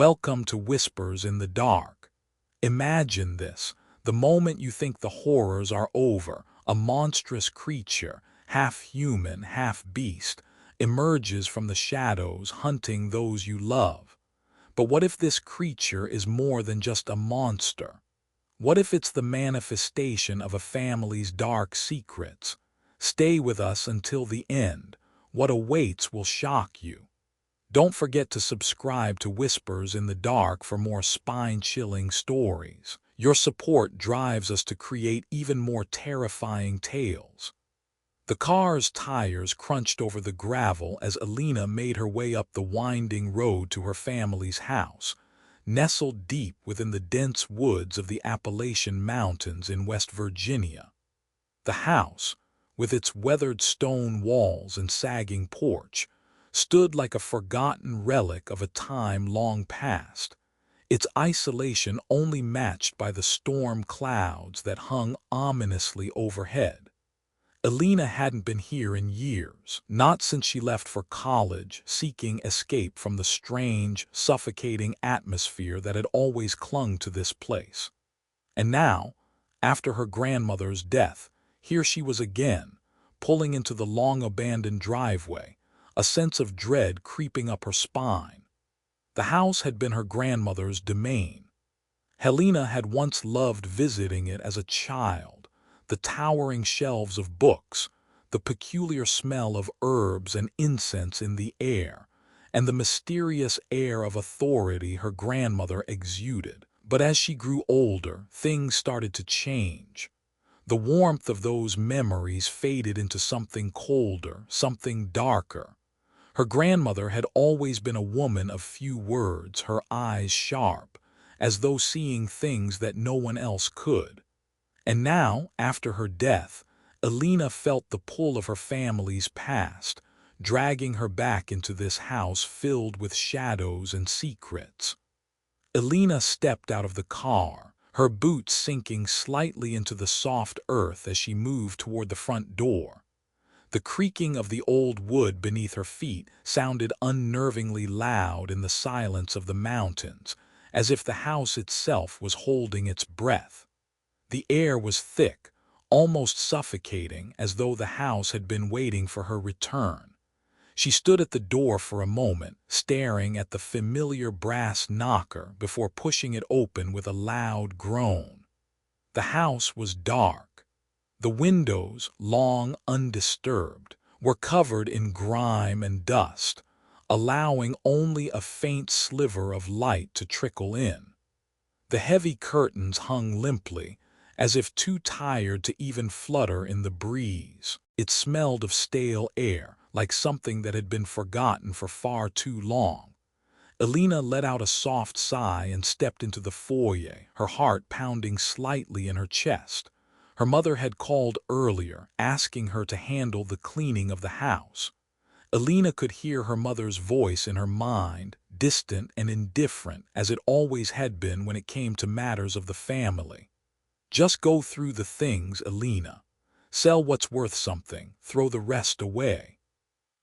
Welcome to Whispers in the Dark. Imagine this. The moment you think the horrors are over, a monstrous creature, half human, half beast, emerges from the shadows hunting those you love. But what if this creature is more than just a monster? What if it's the manifestation of a family's dark secrets? Stay with us until the end. What awaits will shock you. Don't forget to subscribe to Whispers in the Dark for more spine-chilling stories. Your support drives us to create even more terrifying tales. The car's tires crunched over the gravel as Alina made her way up the winding road to her family's house, nestled deep within the dense woods of the Appalachian Mountains in West Virginia. The house, with its weathered stone walls and sagging porch, stood like a forgotten relic of a time long past, its isolation only matched by the storm clouds that hung ominously overhead. Alina hadn't been here in years, not since she left for college, seeking escape from the strange, suffocating atmosphere that had always clung to this place. And now, after her grandmother's death, here she was again, pulling into the long-abandoned driveway, a sense of dread creeping up her spine. The house had been her grandmother's domain. Helena had once loved visiting it as a child, the towering shelves of books, the peculiar smell of herbs and incense in the air, and the mysterious air of authority her grandmother exuded. But as she grew older, things started to change. The warmth of those memories faded into something colder, something darker. Her grandmother had always been a woman of few words, her eyes sharp, as though seeing things that no one else could. And now, after her death, Alina felt the pull of her family's past, dragging her back into this house filled with shadows and secrets. Alina stepped out of the car, her boots sinking slightly into the soft earth as she moved toward the front door. The creaking of the old wood beneath her feet sounded unnervingly loud in the silence of the mountains, as if the house itself was holding its breath. The air was thick, almost suffocating, as though the house had been waiting for her return. She stood at the door for a moment, staring at the familiar brass knocker before pushing it open with a loud groan. The house was dark. The windows, long undisturbed, were covered in grime and dust, allowing only a faint sliver of light to trickle in. The heavy curtains hung limply, as if too tired to even flutter in the breeze. It smelled of stale air, like something that had been forgotten for far too long. Alina let out a soft sigh and stepped into the foyer, her heart pounding slightly in her chest. Her mother had called earlier, asking her to handle the cleaning of the house. Alina could hear her mother's voice in her mind, distant and indifferent as it always had been when it came to matters of the family. Just go through the things, Alina. Sell what's worth something, throw the rest away.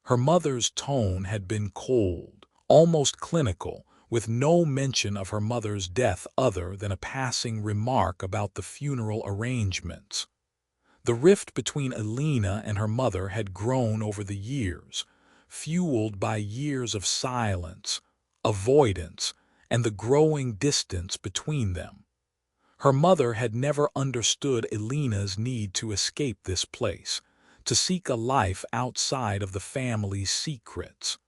Her mother's tone had been cold, almost clinical, with no mention of her mother's death other than a passing remark about the funeral arrangements. The rift between Alina and her mother had grown over the years, fueled by years of silence, avoidance, and the growing distance between them. Her mother had never understood Alina's need to escape this place, to seek a life outside of the family's secrets.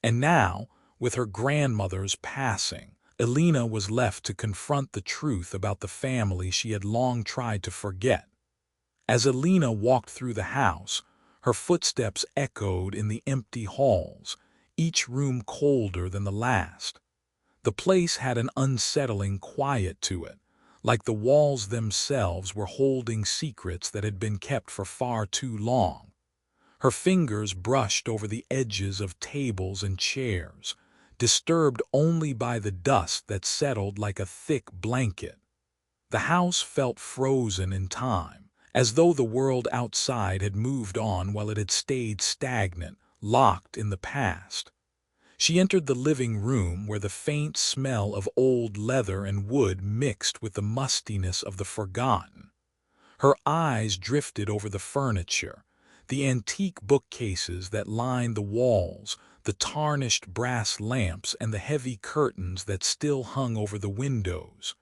And now, with her grandmother's passing, Alina was left to confront the truth about the family she had long tried to forget. As Alina walked through the house, her footsteps echoed in the empty halls, each room colder than the last. The place had an unsettling quiet to it, like the walls themselves were holding secrets that had been kept for far too long. Her fingers brushed over the edges of tables and chairs, disturbed only by the dust that settled like a thick blanket. The house felt frozen in time, as though the world outside had moved on while it had stayed stagnant, locked in the past. She entered the living room where the faint smell of old leather and wood mixed with the mustiness of the forgotten. Her eyes drifted over the furniture, the antique bookcases that lined the walls, the tarnished brass lamps and the heavy curtains that still hung over the windows.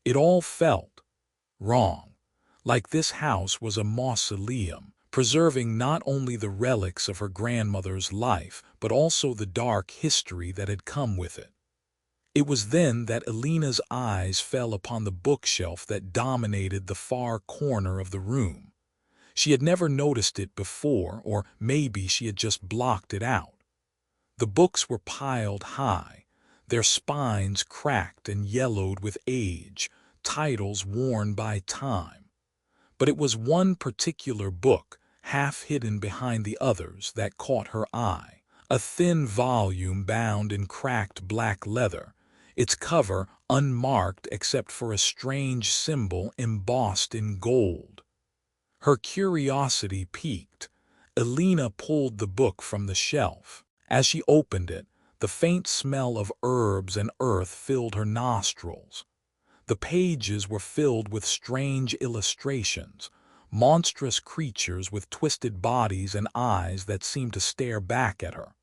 It all felt wrong, like this house was a mausoleum, preserving not only the relics of her grandmother's life, but also the dark history that had come with it. It was then that Alina's eyes fell upon the bookshelf that dominated the far corner of the room. She had never noticed it before, or maybe she had just blocked it out. The books were piled high, their spines cracked and yellowed with age, titles worn by time. But it was one particular book, half hidden behind the others, that caught her eye. A thin volume bound in cracked black leather, its cover unmarked except for a strange symbol embossed in gold. Her curiosity piqued. Alina pulled the book from the shelf. As she opened it, the faint smell of herbs and earth filled her nostrils. The pages were filled with strange illustrations, monstrous creatures with twisted bodies and eyes that seemed to stare back at her.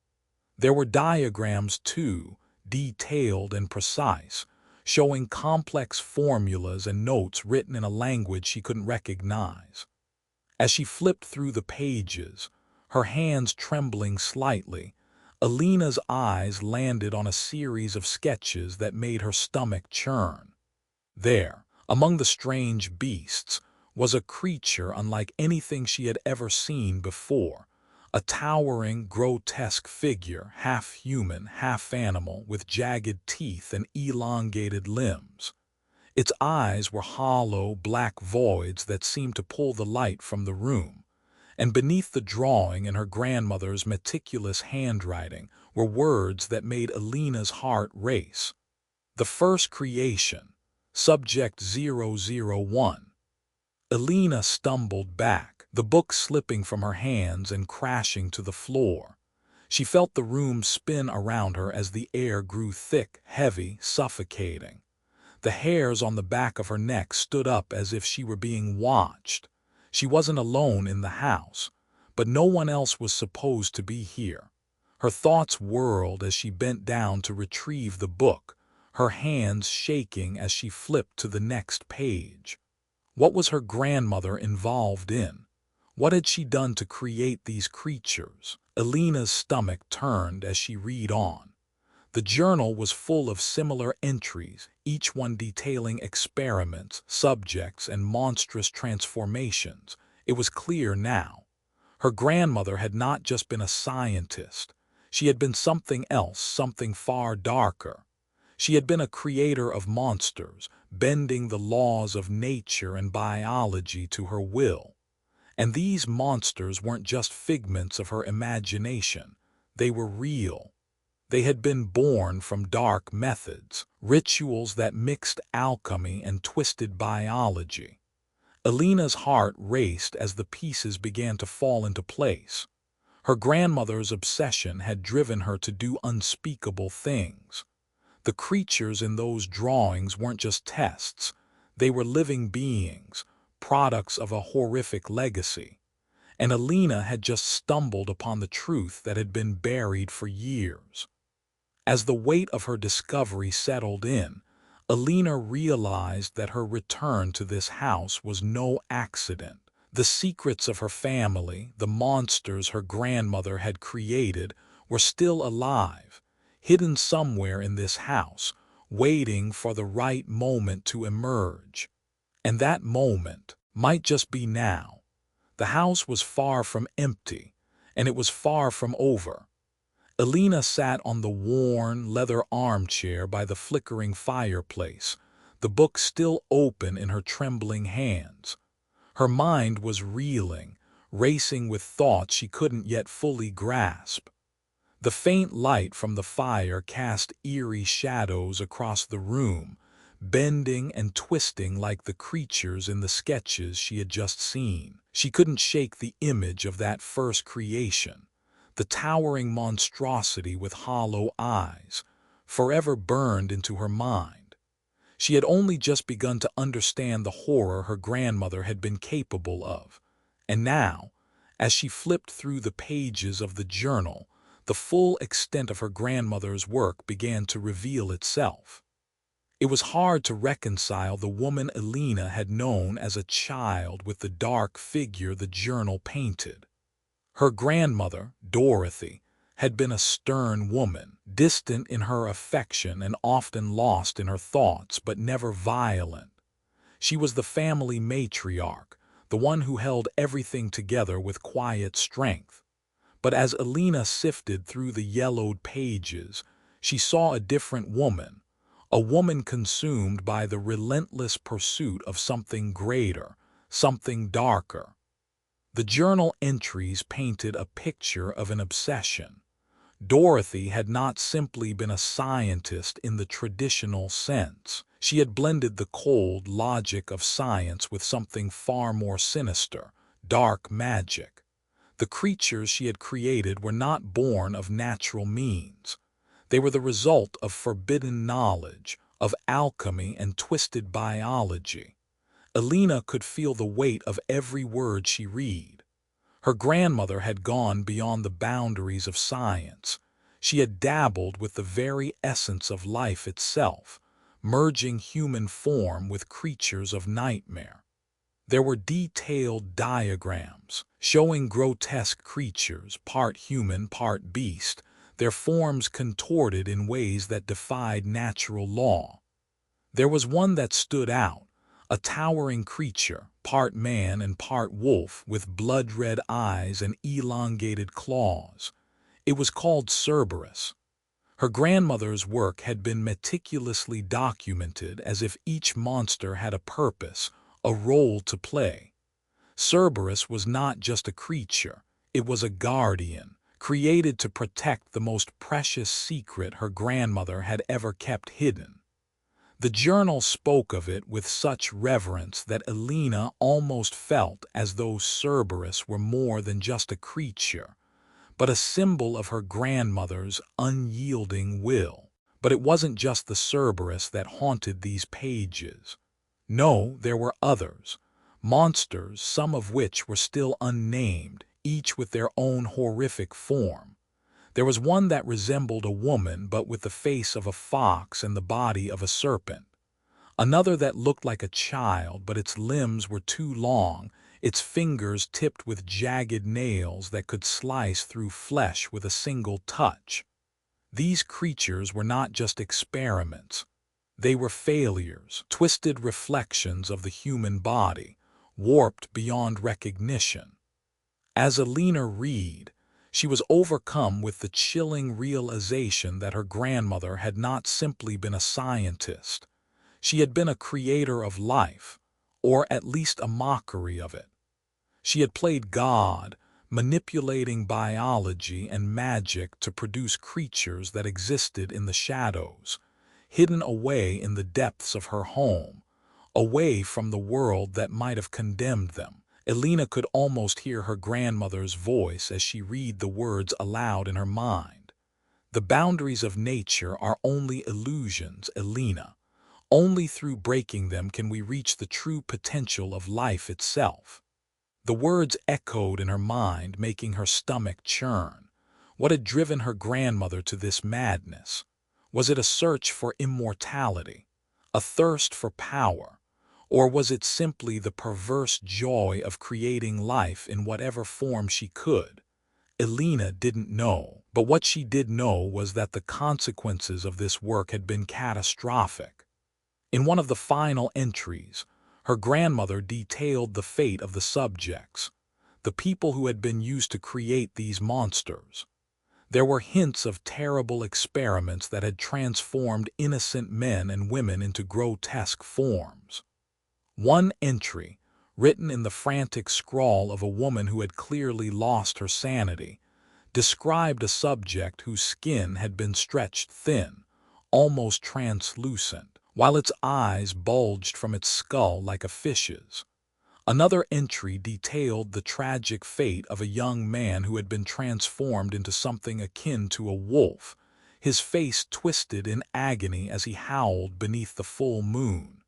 There were diagrams, too, detailed and precise, showing complex formulas and notes written in a language she couldn't recognize. As she flipped through the pages, her hands trembling slightly, Alina's eyes landed on a series of sketches that made her stomach churn. There, among the strange beasts, was a creature unlike anything she had ever seen before, a towering, grotesque figure, half human, half animal, with jagged teeth and elongated limbs. Its eyes were hollow, black voids that seemed to pull the light from the room, and beneath the drawing in her grandmother's meticulous handwriting were words that made Alina's heart race. The first creation, Subject 001. Alina stumbled back, the book slipping from her hands and crashing to the floor. She felt the room spin around her as the air grew thick, heavy, suffocating. The hairs on the back of her neck stood up as if she were being watched. She wasn't alone in the house, but no one else was supposed to be here. Her thoughts whirled as she bent down to retrieve the book, her hands shaking as she flipped to the next page. What was her grandmother involved in? What had she done to create these creatures? Alina's stomach turned as she read on. The journal was full of similar entries, each one detailing experiments, subjects, and monstrous transformations. It was clear now. Her grandmother had not just been a scientist. She had been something else, something far darker. She had been a creator of monsters, bending the laws of nature and biology to her will. And these monsters weren't just figments of her imagination. They were real. They had been born from dark methods, rituals that mixed alchemy and twisted biology. Alina's heart raced as the pieces began to fall into place. Her grandmother's obsession had driven her to do unspeakable things. The creatures in those drawings weren't just tests. They were living beings, products of a horrific legacy. And Alina had just stumbled upon the truth that had been buried for years. As the weight of her discovery settled in, Alina realized that her return to this house was no accident. The secrets of her family, the monsters her grandmother had created, were still alive, hidden somewhere in this house, waiting for the right moment to emerge. And that moment might just be now. The house was far from empty, and it was far from over. Alina sat on the worn, leather armchair by the flickering fireplace, the book still open in her trembling hands. Her mind was reeling, racing with thoughts she couldn't yet fully grasp. The faint light from the fire cast eerie shadows across the room, bending and twisting like the creatures in the sketches she had just seen. She couldn't shake the image of that first creation. the towering monstrosity with hollow eyes, forever burned into her mind. She had only just begun to understand the horror her grandmother had been capable of, and now, as she flipped through the pages of the journal, the full extent of her grandmother's work began to reveal itself. It was hard to reconcile the woman Elena had known as a child with the dark figure the journal painted. Her grandmother, Dorothy, had been a stern woman, distant in her affection and often lost in her thoughts, but never violent. She was the family matriarch, the one who held everything together with quiet strength. But as Elena sifted through the yellowed pages, she saw a different woman, a woman consumed by the relentless pursuit of something greater, something darker. The journal entries painted a picture of an obsession. Dorothy had not simply been a scientist in the traditional sense. She had blended the cold logic of science with something far more sinister, dark magic. The creatures she had created were not born of natural means. They were the result of forbidden knowledge, of alchemy and twisted biology. Elena could feel the weight of every word she read. Her grandmother had gone beyond the boundaries of science. She had dabbled with the very essence of life itself, merging human form with creatures of nightmare. There were detailed diagrams showing grotesque creatures, part human, part beast, their forms contorted in ways that defied natural law. There was one that stood out, a towering creature, part man and part wolf, with blood-red eyes and elongated claws. It was called Cerberus. Her grandmother's work had been meticulously documented as if each monster had a purpose, a role to play. Cerberus was not just a creature, it was a guardian, created to protect the most precious secret her grandmother had ever kept hidden. The journal spoke of it with such reverence that Elena almost felt as though Cerberus were more than just a creature, but a symbol of her grandmother's unyielding will. But it wasn't just the Cerberus that haunted these pages. No, there were others, monsters, some of which were still unnamed, each with their own horrific form. There was one that resembled a woman but with the face of a fox and the body of a serpent. Another that looked like a child but its limbs were too long, its fingers tipped with jagged nails that could slice through flesh with a single touch. These creatures were not just experiments. They were failures, twisted reflections of the human body, warped beyond recognition. As Elena read, she was overcome with the chilling realization that her grandmother had not simply been a scientist. She had been a creator of life, or at least a mockery of it. She had played God, manipulating biology and magic to produce creatures that existed in the shadows, hidden away in the depths of her home, away from the world that might have condemned them. Elena could almost hear her grandmother's voice as she read the words aloud in her mind. The boundaries of nature are only illusions, Elena. Only through breaking them can we reach the true potential of life itself. The words echoed in her mind, making her stomach churn. What had driven her grandmother to this madness? Was it a search for immortality, a thirst for power, or was it simply the perverse joy of creating life in whatever form she could? Elena didn't know, but what she did know was that the consequences of this work had been catastrophic. In one of the final entries, her grandmother detailed the fate of the subjects, the people who had been used to create these monsters. There were hints of terrible experiments that had transformed innocent men and women into grotesque forms. One entry, written in the frantic scrawl of a woman who had clearly lost her sanity, described a subject whose skin had been stretched thin, almost translucent, while its eyes bulged from its skull like a fish's. Another entry detailed the tragic fate of a young man who had been transformed into something akin to a wolf, his face twisted in agony as he howled beneath the full moon.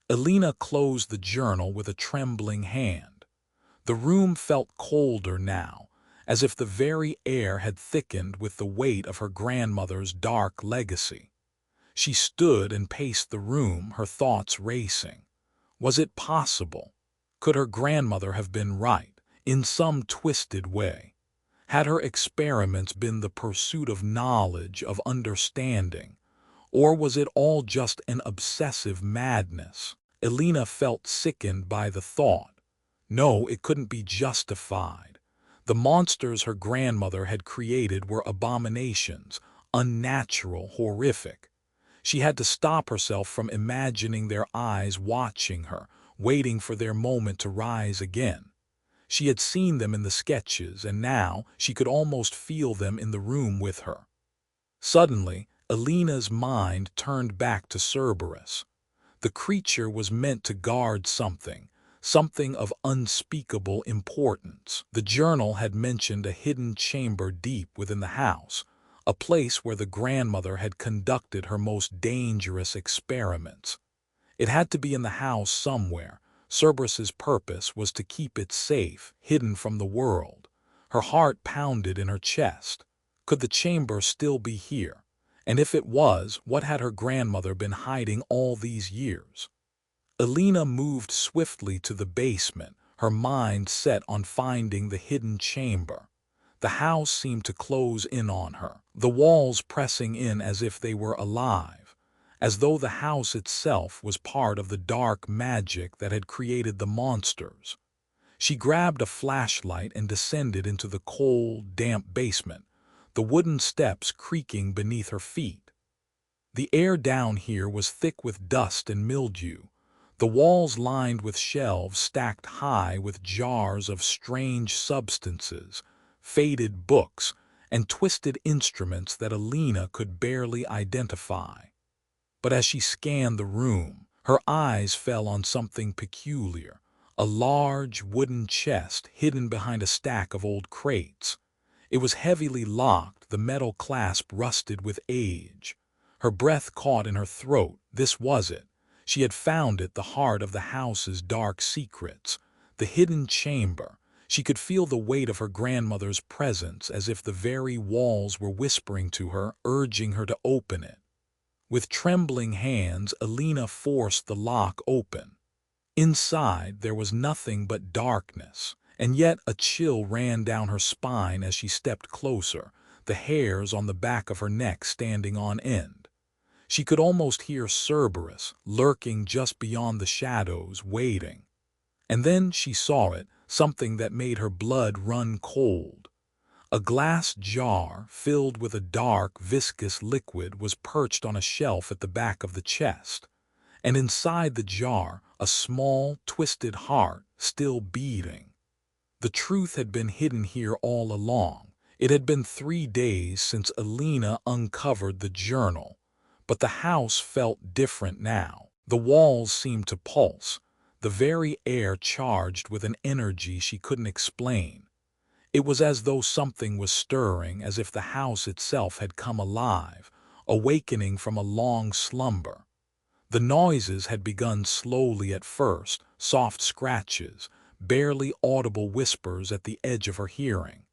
Elena closed the journal with a trembling hand. The room felt colder now, as if the very air had thickened with the weight of her grandmother's dark legacy. She stood and paced the room, her thoughts racing. Was it possible? Could her grandmother have been right, in some twisted way? Had her experiments been the pursuit of knowledge, of understanding? Or was it all just an obsessive madness? Elena felt sickened by the thought. No, it couldn't be justified. The monsters her grandmother had created were abominations, unnatural, horrific. She had to stop herself from imagining their eyes watching her, waiting for their moment to rise again. She had seen them in the sketches, and now she could almost feel them in the room with her. Suddenly, Elena's mind turned back to Cerberus. The creature was meant to guard something, something of unspeakable importance. The journal had mentioned a hidden chamber deep within the house, a place where the grandmother had conducted her most dangerous experiments. It had to be in the house somewhere. Cerberus's purpose was to keep it safe, hidden from the world. Her heart pounded in her chest. Could the chamber still be here? And if it was, what had her grandmother been hiding all these years? Elena moved swiftly to the basement, her mind set on finding the hidden chamber. The house seemed to close in on her, the walls pressing in as if they were alive, as though the house itself was part of the dark magic that had created the monsters. She grabbed a flashlight and descended into the cold, damp basement, the wooden steps creaking beneath her feet. The air down here was thick with dust and mildew, the walls lined with shelves stacked high with jars of strange substances, faded books, and twisted instruments that Elena could barely identify. But as she scanned the room, her eyes fell on something peculiar, a large wooden chest hidden behind a stack of old crates. It was heavily locked, the metal clasp rusted with age. Her breath caught in her throat. This was it. She had found it, the heart of the house's dark secrets, the hidden chamber. She could feel the weight of her grandmother's presence, as if the very walls were whispering to her, urging her to open it. With trembling hands, Elena forced the lock open. Inside, there was nothing but darkness, and yet a chill ran down her spine as she stepped closer, the hairs on the back of her neck standing on end. She could almost hear Cerberus lurking just beyond the shadows, waiting. And then she saw it, something that made her blood run cold. A glass jar filled with a dark, viscous liquid was perched on a shelf at the back of the chest, and inside the jar, a small, twisted heart still beating. The truth had been hidden here all along. It had been 3 days since Elena uncovered the journal, but the house felt different now. The walls seemed to pulse, the very air charged with an energy she couldn't explain. It was as though something was stirring, as if the house itself had come alive, awakening from a long slumber. The noises had begun slowly at first, soft scratches, barely audible whispers at the edge of her hearing.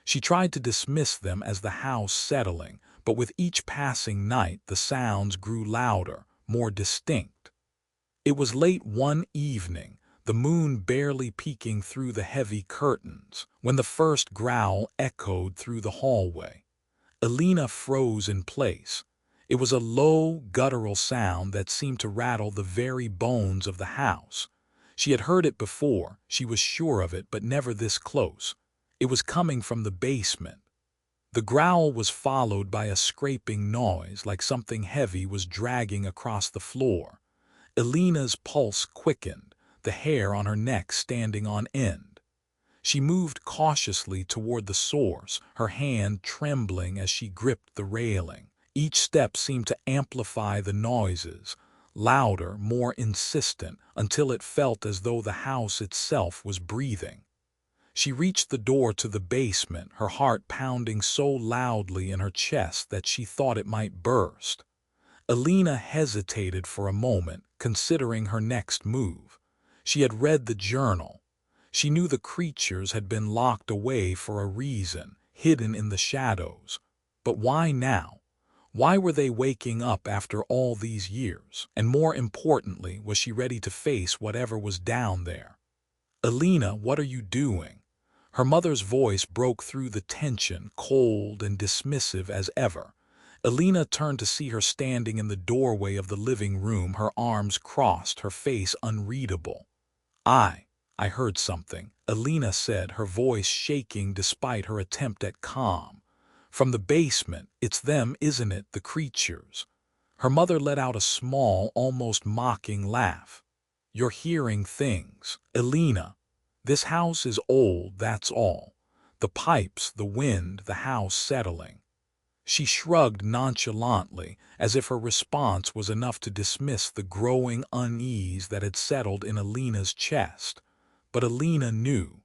She tried to dismiss them as the house settling, but with each passing night the sounds grew louder, more distinct. It was late one evening, the moon barely peeking through the heavy curtains, when the first growl echoed through the hallway. Elena froze in place. It was a low, guttural sound that seemed to rattle the very bones of the house. She had heard it before, she was sure of it, but never this close. It was coming from the basement. The growl was followed by a scraping noise, like something heavy was dragging across the floor. Elena's pulse quickened, the hair on her neck standing on end. She moved cautiously toward the source, her hand trembling as she gripped the railing. Each step seemed to amplify the noises, louder, more insistent, until it felt as though the house itself was breathing. She reached the door to the basement, her heart pounding so loudly in her chest that she thought it might burst. Alina hesitated for a moment, considering her next move. She had read the journal. She knew the creatures had been locked away for a reason, hidden in the shadows. But why now? Why were they waking up after all these years? And more importantly, was she ready to face whatever was down there? "Alina, what are you doing?" Her mother's voice broke through the tension, cold and dismissive as ever. Alina turned to see her standing in the doorway of the living room, her arms crossed, her face unreadable. I heard something," Alina said, her voice shaking despite her attempt at calm. "From the basement. It's them, isn't it, the creatures?" Her mother let out a small, almost mocking laugh. "You're hearing things, Alina. This house is old, that's all. The pipes, the wind, the house settling." She shrugged nonchalantly, as if her response was enough to dismiss the growing unease that had settled in Alina's chest. But Alina knew.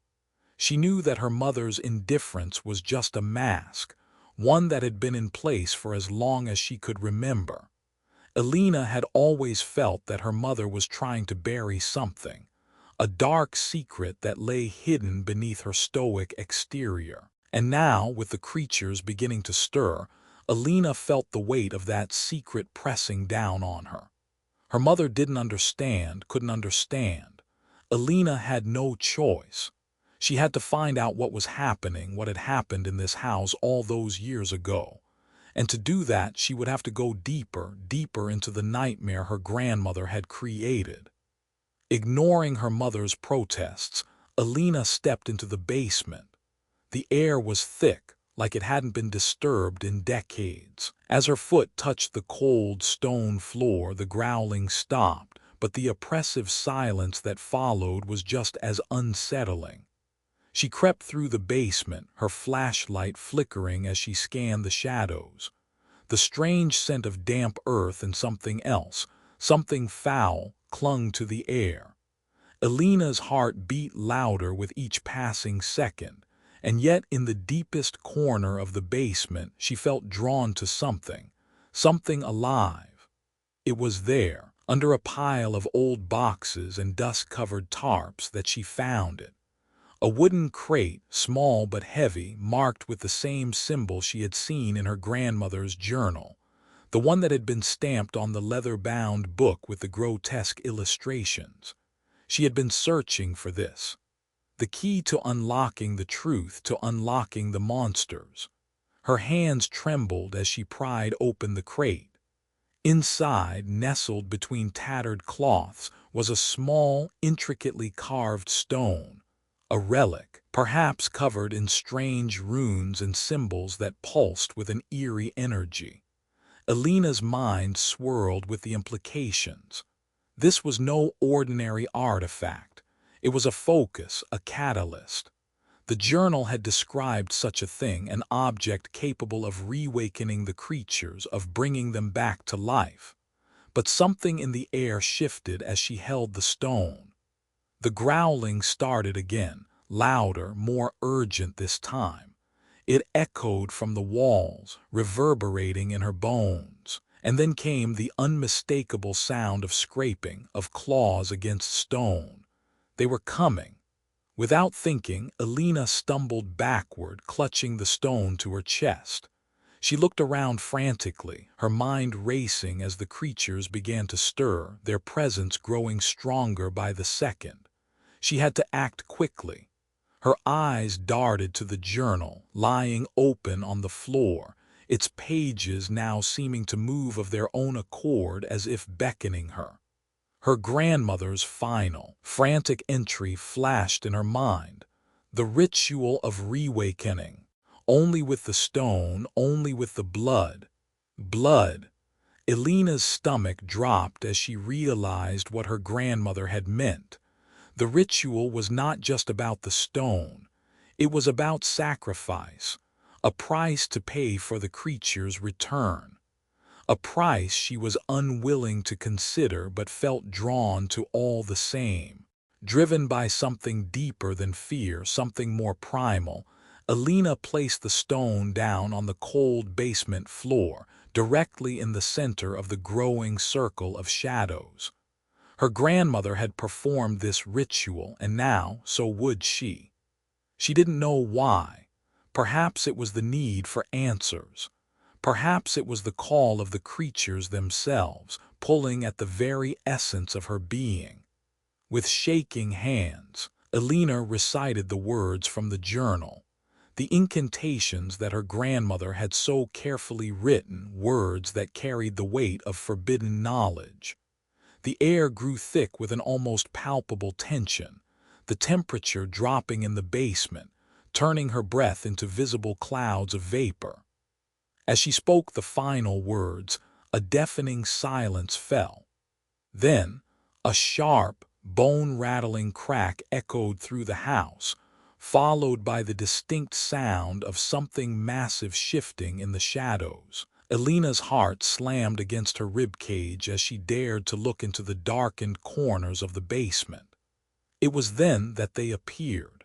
She knew that her mother's indifference was just a mask, one that had been in place for as long as she could remember. Alina had always felt that her mother was trying to bury something, a dark secret that lay hidden beneath her stoic exterior. And now, with the creatures beginning to stir, Alina felt the weight of that secret pressing down on her. Her mother didn't understand, couldn't understand. Alina had no choice. She had to find out what was happening, what had happened in this house all those years ago. And to do that, she would have to go deeper, deeper into the nightmare her grandmother had created. Ignoring her mother's protests, Alina stepped into the basement. The air was thick, like it hadn't been disturbed in decades. As her foot touched the cold stone floor, the growling stopped, but the oppressive silence that followed was just as unsettling. She crept through the basement, her flashlight flickering as she scanned the shadows. The strange scent of damp earth and something else, something foul, clung to the air. Alina's heart beat louder with each passing second, and yet in the deepest corner of the basement she felt drawn to something, something alive. It was there, under a pile of old boxes and dust-covered tarps, that she found it. A wooden crate, small but heavy, marked with the same symbol she had seen in her grandmother's journal, the one that had been stamped on the leather-bound book with the grotesque illustrations. She had been searching for this. The key to unlocking the truth, to unlocking the monsters. Her hands trembled as she pried open the crate. Inside, nestled between tattered cloths, was a small, intricately carved stone, a relic, perhaps covered in strange runes and symbols that pulsed with an eerie energy. Alina's mind swirled with the implications. This was no ordinary artifact. It was a focus, a catalyst. The journal had described such a thing, an object capable of reawakening the creatures, of bringing them back to life. But something in the air shifted as she held the stone. The growling started again, louder, more urgent this time. It echoed from the walls, reverberating in her bones. And then came the unmistakable sound of scraping, of claws against stone. They were coming. Without thinking, Alina stumbled backward, clutching the stone to her chest. She looked around frantically, her mind racing as the creatures began to stir, their presence growing stronger by the second. She had to act quickly. Her eyes darted to the journal, lying open on the floor, its pages now seeming to move of their own accord as if beckoning her. Her grandmother's final, frantic entry flashed in her mind. The ritual of reawakening. Only with the stone, only with the blood. Blood. Alina's stomach dropped as she realized what her grandmother had meant. The ritual was not just about the stone. It was about sacrifice, a price to pay for the creature's return. a price she was unwilling to consider but felt drawn to all the same. Driven by something deeper than fear, something more primal, Alina placed the stone down on the cold basement floor, directly in the center of the growing circle of shadows. Her grandmother had performed this ritual, and now so would she. She didn't know why. Perhaps it was the need for answers. Perhaps it was the call of the creatures themselves, pulling at the very essence of her being. With shaking hands, Alina recited the words from the journal, the incantations that her grandmother had so carefully written, words that carried the weight of forbidden knowledge. The air grew thick with an almost palpable tension, the temperature dropping in the basement, turning her breath into visible clouds of vapor. As she spoke the final words, a deafening silence fell. Then, a sharp, bone-rattling crack echoed through the house, followed by the distinct sound of something massive shifting in the shadows. Alina's heart slammed against her ribcage as she dared to look into the darkened corners of the basement. It was then that they appeared.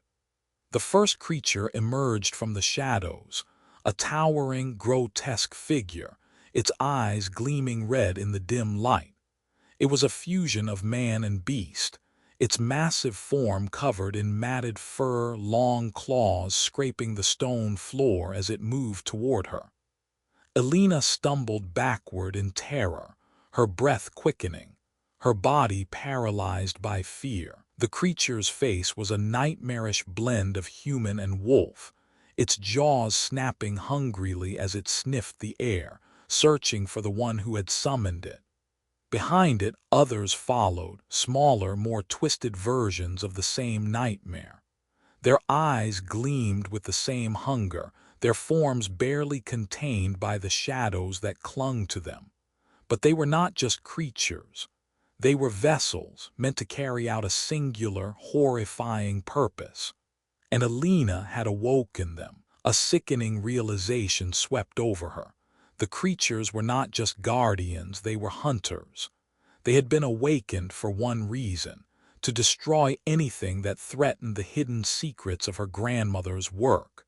The first creature emerged from the shadows, a towering, grotesque figure, its eyes gleaming red in the dim light. It was a fusion of man and beast, its massive form covered in matted fur, long claws scraping the stone floor as it moved toward her. Alina stumbled backward in terror, her breath quickening, her body paralyzed by fear. The creature's face was a nightmarish blend of human and wolf, its jaws snapping hungrily as it sniffed the air, searching for the one who had summoned it. Behind it, others followed, smaller, more twisted versions of the same nightmare. Their eyes gleamed with the same hunger, their forms barely contained by the shadows that clung to them. But they were not just creatures. They were vessels meant to carry out a singular, horrifying purpose. And Alina had awoken them. A sickening realization swept over her. The creatures were not just guardians, they were hunters. They had been awakened for one reason: to destroy anything that threatened the hidden secrets of her grandmother's work.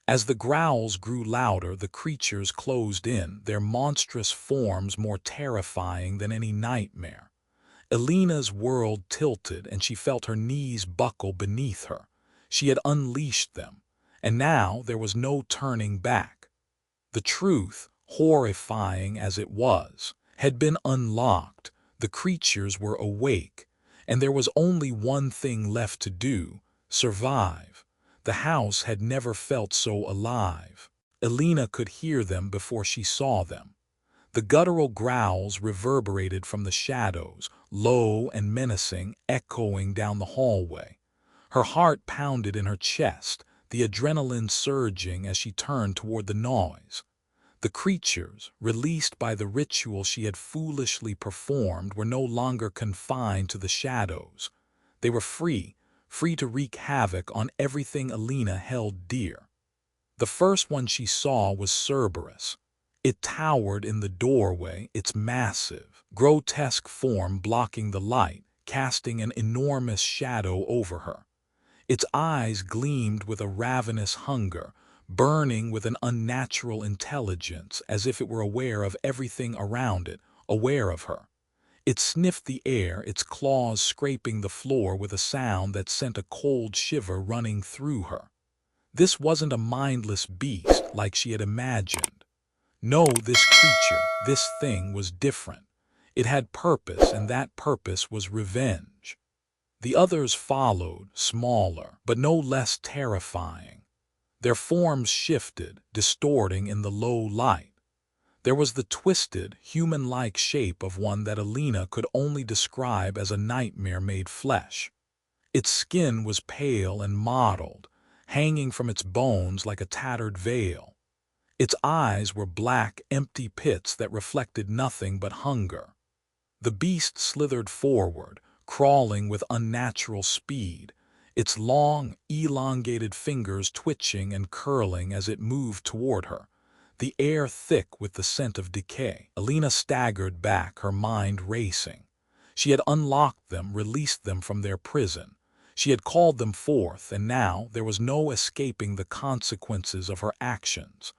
As the growls grew louder, the creatures closed in, their monstrous forms more terrifying than any nightmare. Alina's world tilted, and she felt her knees buckle beneath her. She had unleashed them, and now there was no turning back. The truth, horrifying as it was, had been unlocked. The creatures were awake, and there was only one thing left to do: survive. The house had never felt so alive. Alina could hear them before she saw them. The guttural growls reverberated from the shadows, low and menacing, echoing down the hallway. Her heart pounded in her chest, the adrenaline surging as she turned toward the noise. The creatures, released by the ritual she had foolishly performed, were no longer confined to the shadows. They were free to wreak havoc on everything Alina held dear. The first one she saw was Cerberus. It towered in the doorway, its massive, grotesque form blocking the light, casting an enormous shadow over her. Its eyes gleamed with a ravenous hunger, burning with an unnatural intelligence, as if it were aware of everything around it, aware of her. It sniffed the air, its claws scraping the floor with a sound that sent a cold shiver running through her. This wasn't a mindless beast like she had imagined. No, this creature, this thing was different. It had purpose, and that purpose was revenge. The others followed, smaller, but no less terrifying. Their forms shifted, distorting in the low light. There was the twisted, human-like shape of one that Alina could only describe as a nightmare made flesh. Its skin was pale and mottled, hanging from its bones like a tattered veil. Its eyes were black, empty pits that reflected nothing but hunger. The beast slithered forward, crawling with unnatural speed, its long, elongated fingers twitching and curling as it moved toward her. the air thick with the scent of decay. Alina staggered back, her mind racing. She had unlocked them, released them from their prison. She had called them forth, and now there was no escaping the consequences of her actions.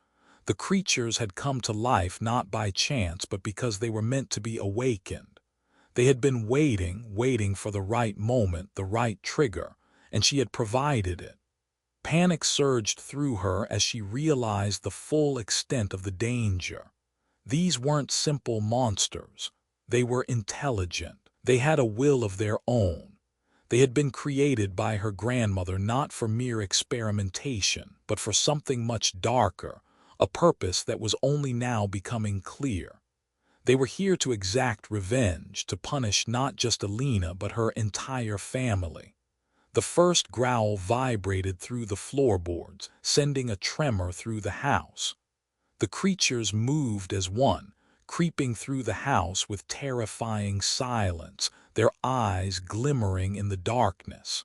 The creatures had come to life not by chance, but because they were meant to be awakened. They had been waiting for the right moment, the right trigger, and she had provided it. Panic surged through her as she realized the full extent of the danger. These weren't simple monsters. They were intelligent. They had a will of their own. They had been created by her grandmother not for mere experimentation, but for something much darker, a purpose that was only now becoming clear. They were here to exact revenge, to punish not just Alina but her entire family. The first growl vibrated through the floorboards, sending a tremor through the house. The creatures moved as one, creeping through the house with terrifying silence, their eyes glimmering in the darkness.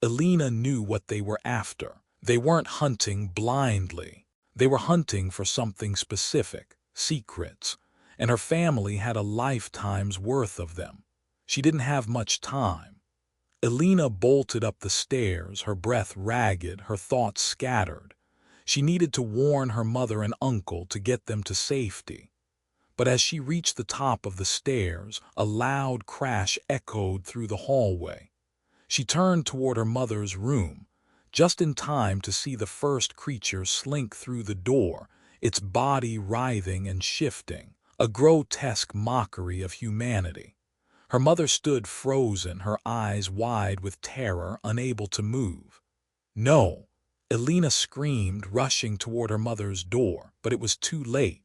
Alina knew what they were after. They weren't hunting blindly. They were hunting for something specific, secrets, and her family had a lifetime's worth of them. She didn't have much time. Alina bolted up the stairs, her breath ragged, her thoughts scattered. She needed to warn her mother and uncle to get them to safety. But as she reached the top of the stairs, a loud crash echoed through the hallway. She turned toward her mother's room, just in time to see the first creature slink through the door, its body writhing and shifting, a grotesque mockery of humanity. Her mother stood frozen, her eyes wide with terror, unable to move. "No!" Alina screamed, rushing toward her mother's door, but it was too late.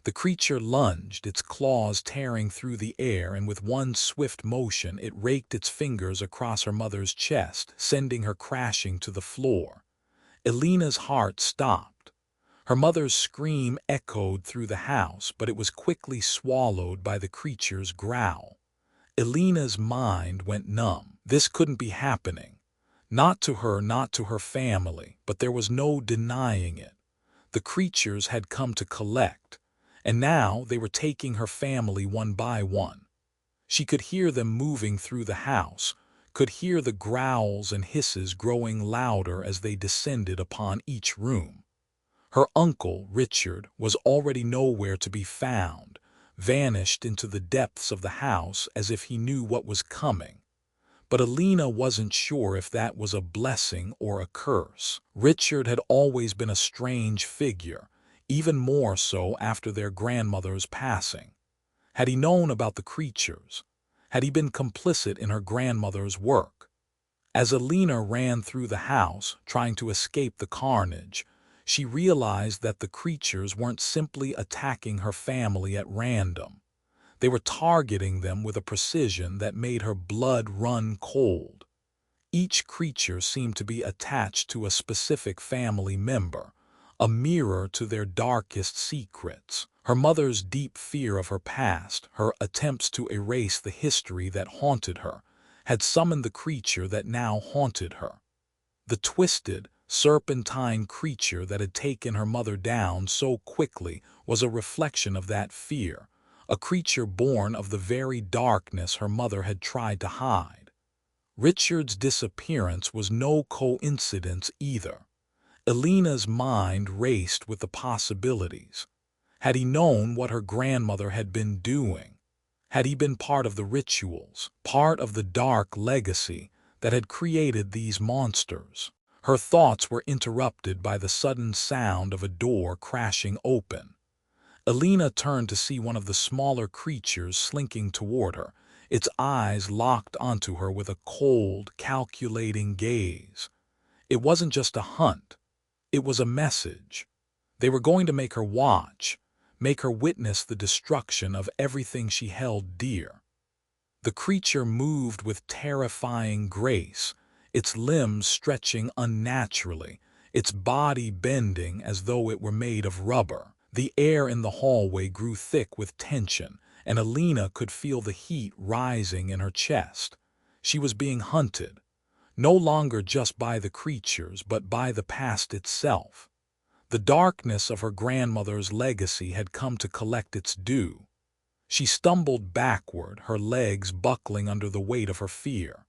The creature lunged, its claws tearing through the air, and with one swift motion it raked its fingers across her mother's chest, sending her crashing to the floor. Alina's heart stopped. Her mother's scream echoed through the house, but it was quickly swallowed by the creature's growl. Alina's mind went numb. This couldn't be happening. Not to her, not to her family, but there was no denying it. The creatures had come to collect, and now they were taking her family one by one. She could hear them moving through the house, could hear the growls and hisses growing louder as they descended upon each room. Her uncle, Richard, was already nowhere to be found, vanished into the depths of the house as if he knew what was coming. But Alina wasn't sure if that was a blessing or a curse. Richard had always been a strange figure, even more so after their grandmother's passing. Had he known about the creatures? Had he been complicit in her grandmother's work? As Alina ran through the house, trying to escape the carnage, she realized that the creatures weren't simply attacking her family at random. They were targeting them with a precision that made her blood run cold. Each creature seemed to be attached to a specific family member, a mirror to their darkest secrets. Her mother's deep fear of her past, her attempts to erase the history that haunted her, had summoned the creature that now haunted her. The twisted, serpentine creature that had taken her mother down so quickly was a reflection of that fear, a creature born of the very darkness her mother had tried to hide. Richard's disappearance was no coincidence either. Alina's mind raced with the possibilities. Had he known what her grandmother had been doing? Had he been part of the rituals, part of the dark legacy that had created these monsters? Her thoughts were interrupted by the sudden sound of a door crashing open. Alina turned to see one of the smaller creatures slinking toward her, its eyes locked onto her with a cold, calculating gaze. It wasn't just a hunt. It was a message. They were going to make her watch, make her witness the destruction of everything she held dear. The creature moved with terrifying grace, its limbs stretching unnaturally, its body bending as though it were made of rubber. The air in the hallway grew thick with tension, and Alina could feel the heat rising in her chest. She was being hunted, no longer just by the creatures, but by the past itself. The darkness of her grandmother's legacy had come to collect its due. She stumbled backward, her legs buckling under the weight of her fear.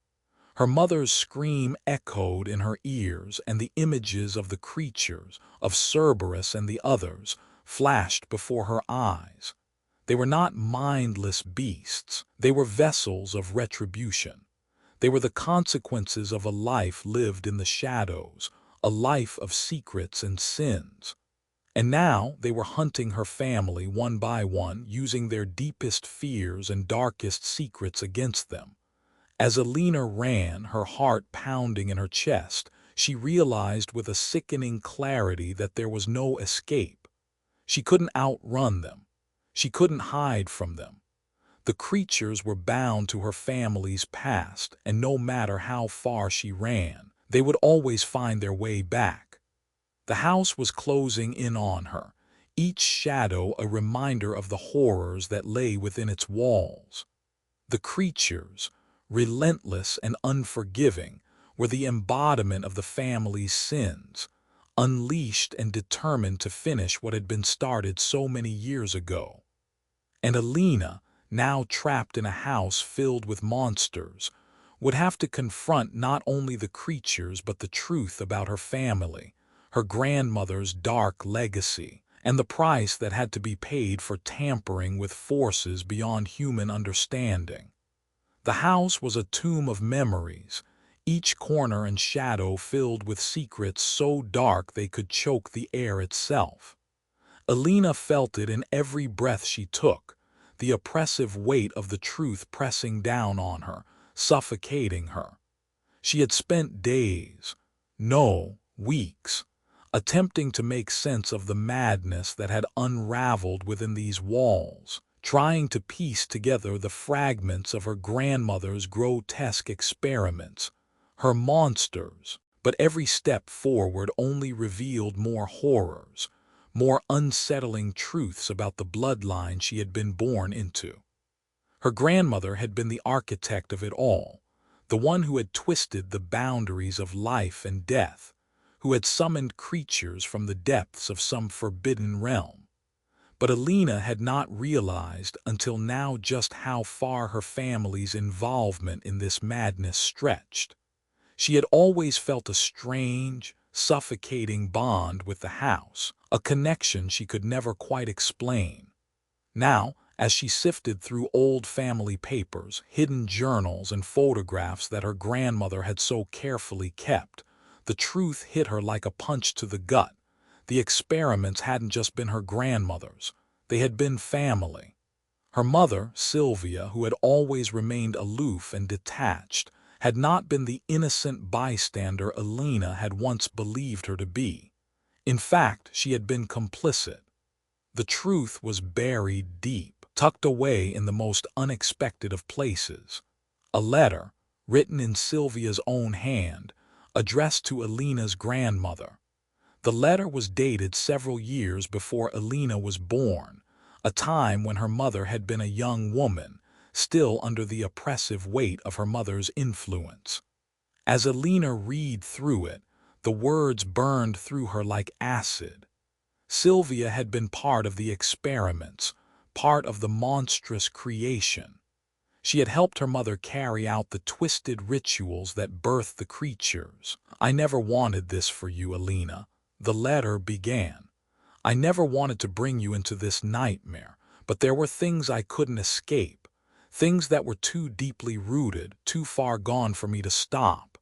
Her mother's scream echoed in her ears, and the images of the creatures, of Cerberus and the others, flashed before her eyes. They were not mindless beasts. They were vessels of retribution. They were the consequences of a life lived in the shadows, a life of secrets and sins. And now they were hunting her family one by one, using their deepest fears and darkest secrets against them. As Alina ran, her heart pounding in her chest, she realized with a sickening clarity that there was no escape. She couldn't outrun them. She couldn't hide from them. The creatures were bound to her family's past, and no matter how far she ran, they would always find their way back. The house was closing in on her, each shadow a reminder of the horrors that lay within its walls. The creatures, relentless and unforgiving, were the embodiment of the family's sins, unleashed and determined to finish what had been started so many years ago. And Alina, now trapped in a house filled with monsters, would have to confront not only the creatures but the truth about her family, her grandmother's dark legacy, and the price that had to be paid for tampering with forces beyond human understanding. The house was a tomb of memories, each corner and shadow filled with secrets so dark they could choke the air itself. Alina felt it in every breath she took, the oppressive weight of the truth pressing down on her, suffocating her. She had spent days, no, weeks, attempting to make sense of the madness that had unraveled within these walls, trying to piece together the fragments of her grandmother's grotesque experiments, her monsters. But every step forward only revealed more horrors, more unsettling truths about the bloodline she had been born into. Her grandmother had been the architect of it all, the one who had twisted the boundaries of life and death, who had summoned creatures from the depths of some forbidden realm. But Alina had not realized until now just how far her family's involvement in this madness stretched. She had always felt a strange, suffocating bond with the house, a connection she could never quite explain. Now, as she sifted through old family papers, hidden journals, and photographs that her grandmother had so carefully kept, the truth hit her like a punch to the gut. The experiments hadn't just been her grandmother's, they had been family. Her mother, Sylvia, who had always remained aloof and detached, had not been the innocent bystander Alina had once believed her to be. In fact, she had been complicit. The truth was buried deep, tucked away in the most unexpected of places. A letter, written in Sylvia's own hand, addressed to Alina's grandmother. The letter was dated several years before Alina was born, a time when her mother had been a young woman, still under the oppressive weight of her mother's influence. As Alina read through it, the words burned through her like acid. Sylvia had been part of the experiments, part of the monstrous creation. She had helped her mother carry out the twisted rituals that birthed the creatures. "I never wanted this for you, Alina," the letter began. "I never wanted to bring you into this nightmare, but there were things I couldn't escape, things that were too deeply rooted, too far gone for me to stop.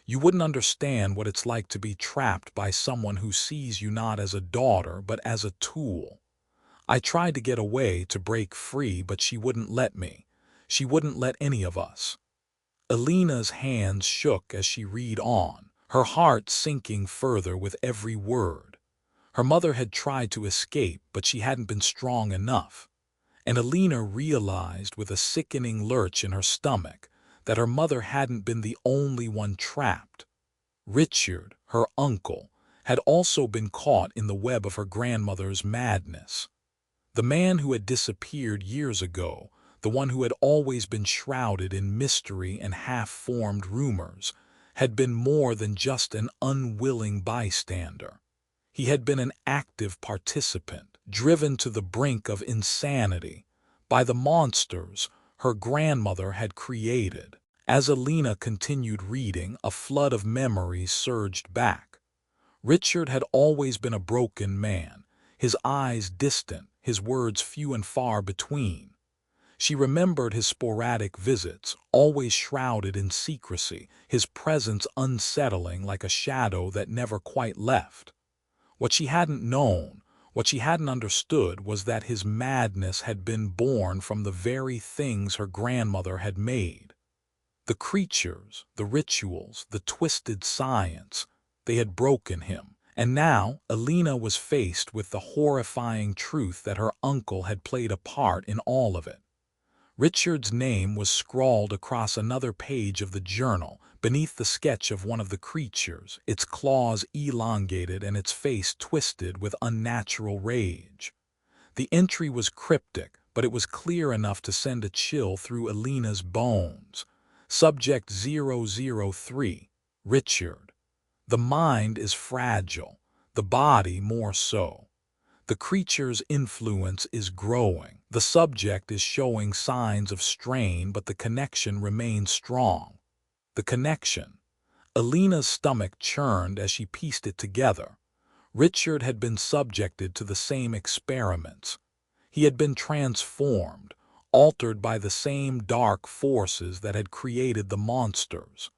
You wouldn't understand what it's like to be trapped by someone who sees you not as a daughter but as a tool. I tried to get away, to break free, but she wouldn't let me. She wouldn't let any of us." Alina's hands shook as she read on, her heart sinking further with every word. Her mother had tried to escape, but she hadn't been strong enough. And Alina realized with a sickening lurch in her stomach that her mother hadn't been the only one trapped. Richard, her uncle, had also been caught in the web of her grandmother's madness. The man who had disappeared years ago, the one who had always been shrouded in mystery and half-formed rumors, had been more than just an unwilling bystander. He had been an active participant, driven to the brink of insanity by the monsters her grandmother had created. As Alina continued reading, a flood of memories surged back. Richard had always been a broken man, his eyes distant, his words few and far between. She remembered his sporadic visits, always shrouded in secrecy, his presence unsettling like a shadow that never quite left. What she hadn't known, what she hadn't understood, was that his madness had been born from the very things her grandmother had made. The creatures, the rituals, the twisted science, they had broken him. And now Alina was faced with the horrifying truth that her uncle had played a part in all of it. Richard's name was scrawled across another page of the journal, beneath the sketch of one of the creatures, its claws elongated and its face twisted with unnatural rage. The entry was cryptic, but it was clear enough to send a chill through Alina's bones. Subject 003, Richard. The mind is fragile, the body more so. The creature's influence is growing. The subject is showing signs of strain, but the connection remains strong. The connection. Alina's stomach churned as she pieced it together. Richard had been subjected to the same experiments. He had been transformed, altered by the same dark forces that had created the monsters.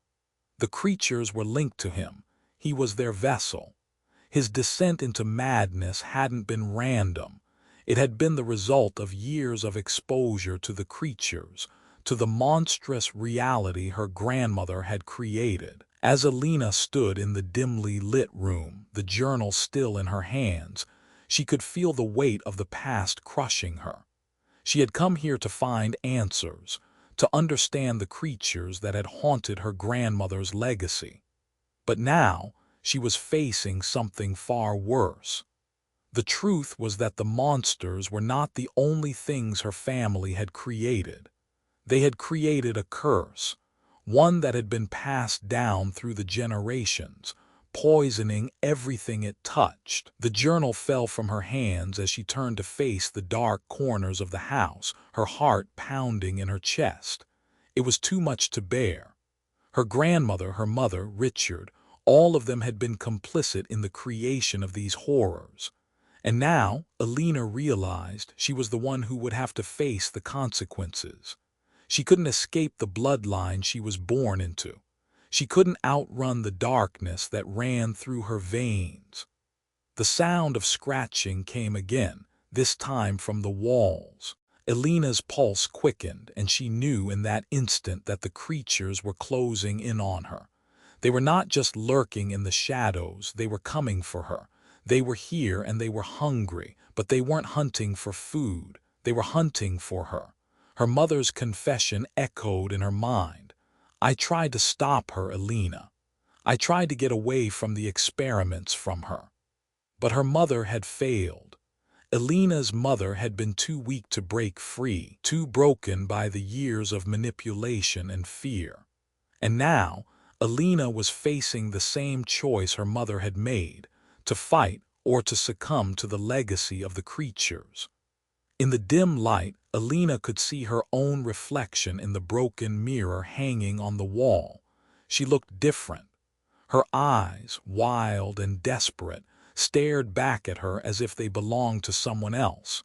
The creatures were linked to him. He was their vessel. His descent into madness hadn't been random. It had been the result of years of exposure to the creatures, to the monstrous reality her grandmother had created. As Alina stood in the dimly lit room, the journal still in her hands, she could feel the weight of the past crushing her. She had come here to find answers, to understand the creatures that had haunted her grandmother's legacy. But now, she was facing something far worse. The truth was that the monsters were not the only things her family had created. They had created a curse, one that had been passed down through the generations, poisoning everything it touched. The journal fell from her hands as she turned to face the dark corners of the house, her heart pounding in her chest. It was too much to bear. Her grandmother, her mother, Richard, all of them had been complicit in the creation of these horrors. And now, Alina realized she was the one who would have to face the consequences. She couldn't escape the bloodline she was born into. She couldn't outrun the darkness that ran through her veins. The sound of scratching came again, this time from the walls. Alina's pulse quickened, and she knew in that instant that the creatures were closing in on her. They were not just lurking in the shadows, they were coming for her. They were here and they were hungry, but they weren't hunting for food. They were hunting for her. Her mother's confession echoed in her mind. I tried to stop her, Alina. I tried to get away from the experiments from her. But her mother had failed. Alina's mother had been too weak to break free, too broken by the years of manipulation and fear. And now, Alina was facing the same choice her mother had made, to fight or to succumb to the legacy of the creatures. In the dim light, Alina could see her own reflection in the broken mirror hanging on the wall. She looked different. Her eyes, wild and desperate, stared back at her as if they belonged to someone else,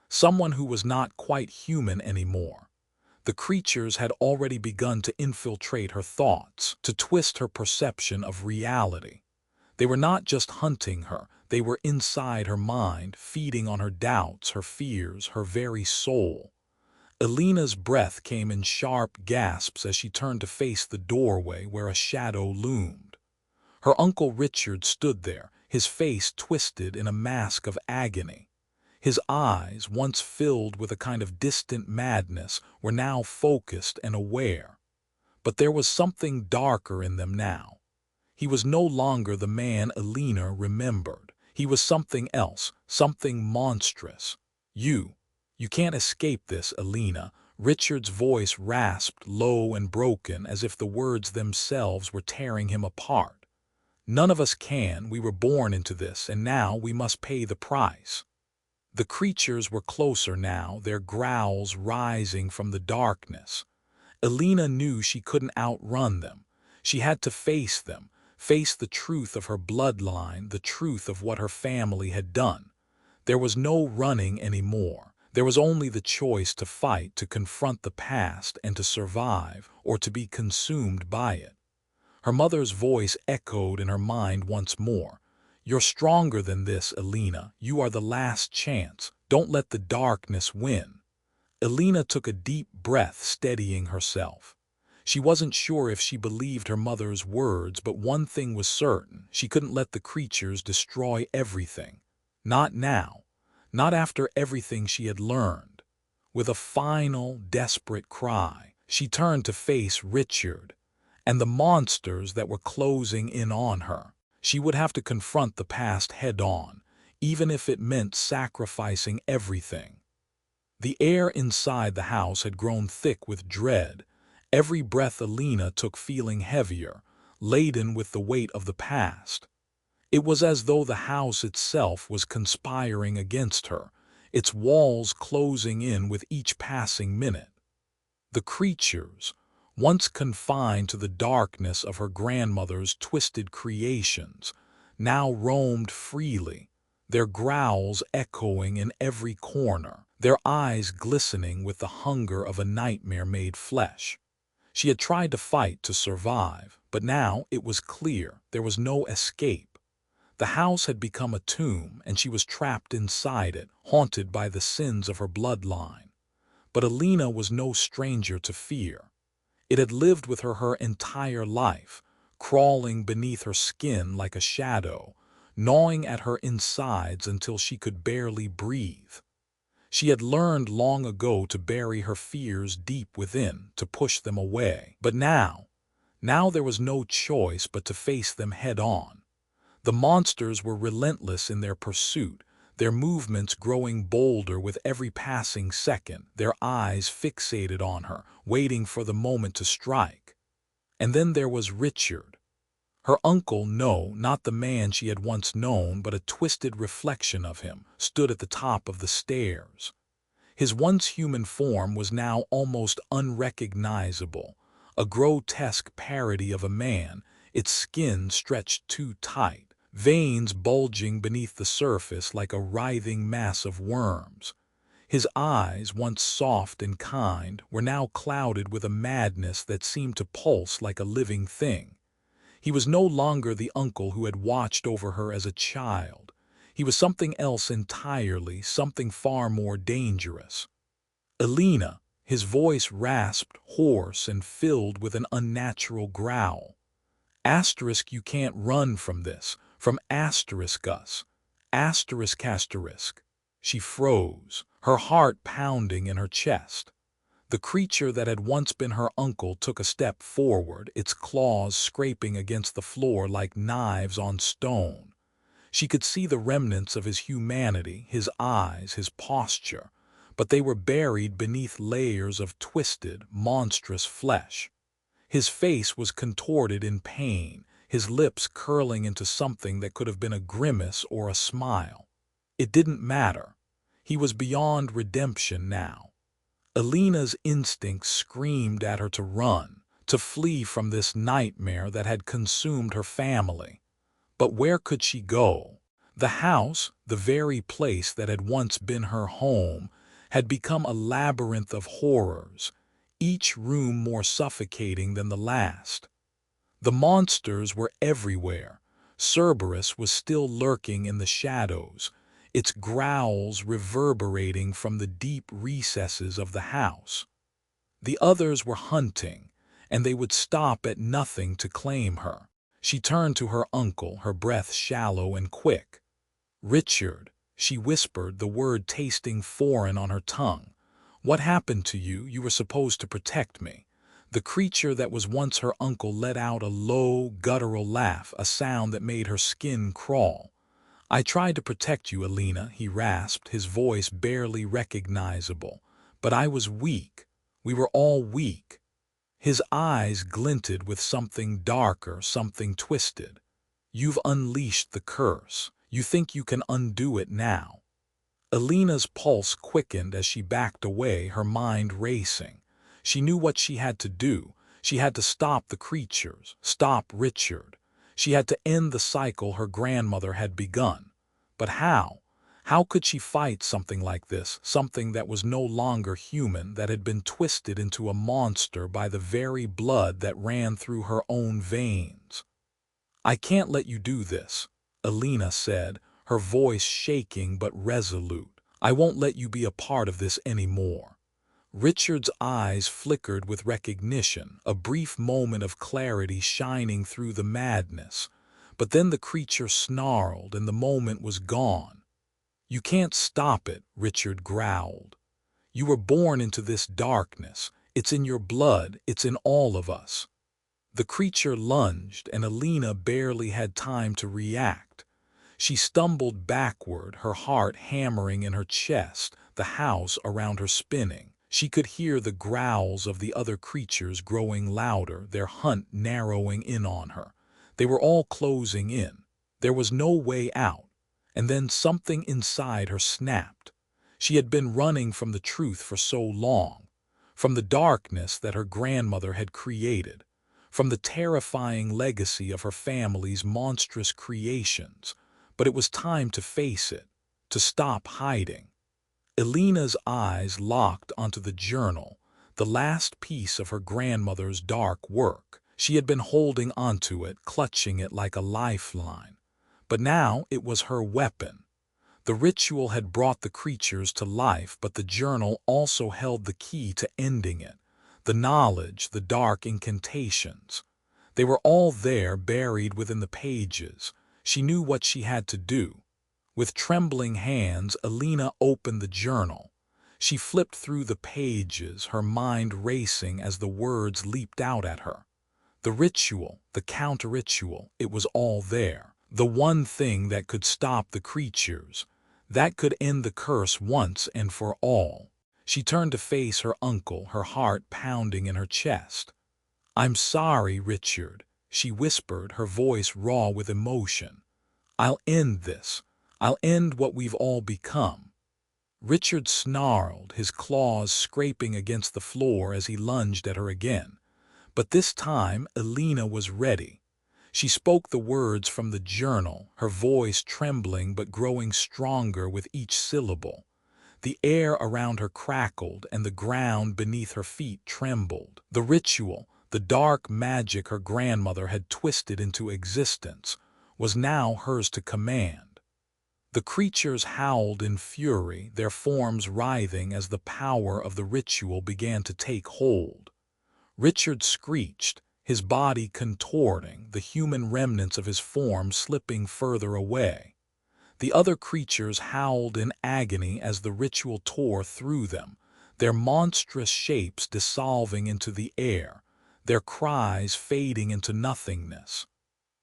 someone who was not quite human anymore. The creatures had already begun to infiltrate her thoughts, to twist her perception of reality. They were not just hunting her, they were inside her mind, feeding on her doubts, her fears, her very soul. Alina's breath came in sharp gasps as she turned to face the doorway where a shadow loomed. Her Uncle Richard stood there, his face twisted in a mask of agony. His eyes, once filled with a kind of distant madness, were now focused and aware. But there was something darker in them now. He was no longer the man Alina remembered. He was something else, something monstrous. You can't escape this, Alina." Richard's voice rasped low and broken as if the words themselves were tearing him apart. None of us can. We were born into this, and now we must pay the price. The creatures were closer now, their growls rising from the darkness. Elena knew she couldn't outrun them. She had to face them, face the truth of her bloodline, the truth of what her family had done. There was no running anymore. There was only the choice to fight, to confront the past, and to survive, or to be consumed by it. Her mother's voice echoed in her mind once more. "You're stronger than this, Elena. You are the last chance. Don't let the darkness win." Elena took a deep breath, steadying herself. She wasn't sure if she believed her mother's words, but one thing was certain: she couldn't let the creatures destroy everything. Not now. Not after everything she had learned. With a final, desperate cry, she turned to face Richard and the monsters that were closing in on her. She would have to confront the past head-on, even if it meant sacrificing everything. The air inside the house had grown thick with dread, every breath Elena took feeling heavier, laden with the weight of the past. It was as though the house itself was conspiring against her, its walls closing in with each passing minute. The creatures, once confined to the darkness of her grandmother's twisted creations, now roamed freely, their growls echoing in every corner, their eyes glistening with the hunger of a nightmare made flesh. She had tried to fight to survive, but now it was clear there was no escape. The house had become a tomb, and she was trapped inside it, haunted by the sins of her bloodline. But Elena was no stranger to fear. It had lived with her entire life, crawling beneath her skin like a shadow, gnawing at her insides until she could barely breathe. She had learned long ago to bury her fears deep within, to push them away. But now there was no choice but to face them head-on. The monsters were relentless in their pursuit, their movements growing bolder with every passing second, their eyes fixated on her, waiting for the moment to strike. And then there was Richard. Her uncle, no, not the man she had once known, but a twisted reflection of him, stood at the top of the stairs. His once human form was now almost unrecognizable, a grotesque parody of a man, its skin stretched too tight, veins bulging beneath the surface like a writhing mass of worms. His eyes, once soft and kind, were now clouded with a madness that seemed to pulse like a living thing. He was no longer the uncle who had watched over her as a child. He was something else entirely, something far more dangerous. "Elena," his voice rasped, hoarse, and filled with an unnatural growl. "Asterisk, you can't run from this. From asterisk us. Asterisk asterisk." She froze, her heart pounding in her chest. The creature that had once been her uncle took a step forward, its claws scraping against the floor like knives on stone. She could see the remnants of his humanity, his eyes, his posture, but they were buried beneath layers of twisted, monstrous flesh. His face was contorted in pain, his lips curling into something that could have been a grimace or a smile. It didn't matter. He was beyond redemption now. Elena's instincts screamed at her to run, to flee from this nightmare that had consumed her family. But where could she go? The house, the very place that had once been her home, had become a labyrinth of horrors, each room more suffocating than the last. The monsters were everywhere. Cerberus was still lurking in the shadows, its growls reverberating from the deep recesses of the house. The others were hunting, and they would stop at nothing to claim her. She turned to her uncle, her breath shallow and quick. "Richard," she whispered, the word tasting foreign on her tongue. "What happened to you? You were supposed to protect me." The creature that was once her uncle let out a low, guttural laugh, a sound that made her skin crawl. "I tried to protect you, Elena," he rasped, his voice barely recognizable. "But I was weak. We were all weak." His eyes glinted with something darker, something twisted. You've unleashed the curse. You think you can undo it now. Alina's pulse quickened as she backed away, her mind racing. She knew what she had to do. She had to stop the creatures, stop Richard. She had to end the cycle her grandmother had begun. But how? How could she fight something like this, something that was no longer human, that had been twisted into a monster by the very blood that ran through her own veins? "I can't let you do this," Alina said, her voice shaking but resolute. "I won't let you be a part of this anymore." Richard's eyes flickered with recognition, a brief moment of clarity shining through the madness. But then the creature snarled and the moment was gone. "You can't stop it," Richard growled. "You were born into this darkness. It's in your blood. It's in all of us." The creature lunged, and Alina barely had time to react. She stumbled backward, her heart hammering in her chest, the house around her spinning. She could hear the growls of the other creatures growing louder, their hunt narrowing in on her. They were all closing in. There was no way out. And then something inside her snapped. She had been running from the truth for so long, from the darkness that her grandmother had created, from the terrifying legacy of her family's monstrous creations. But it was time to face it, to stop hiding. Alina's eyes locked onto the journal, the last piece of her grandmother's dark work. She had been holding onto it, clutching it like a lifeline. But now it was her weapon. The ritual had brought the creatures to life, but the journal also held the key to ending it. The knowledge, the dark incantations. They were all there, buried within the pages. She knew what she had to do. With trembling hands, Alina opened the journal. She flipped through the pages, her mind racing as the words leaped out at her. The ritual, the counter-ritual, it was all there. The one thing that could stop the creatures, that could end the curse once and for all. She turned to face her uncle, her heart pounding in her chest. "I'm sorry, Richard," she whispered, her voice raw with emotion. "I'll end this. I'll end what we've all become." Richard snarled, his claws scraping against the floor as he lunged at her again. But this time, Alina was ready. She spoke the words from the journal, her voice trembling but growing stronger with each syllable. The air around her crackled and the ground beneath her feet trembled. The ritual, the dark magic her grandmother had twisted into existence, was now hers to command. The creatures howled in fury, their forms writhing as the power of the ritual began to take hold. Richard screeched, his body contorting, the human remnants of his form slipping further away. The other creatures howled in agony as the ritual tore through them, their monstrous shapes dissolving into the air, their cries fading into nothingness.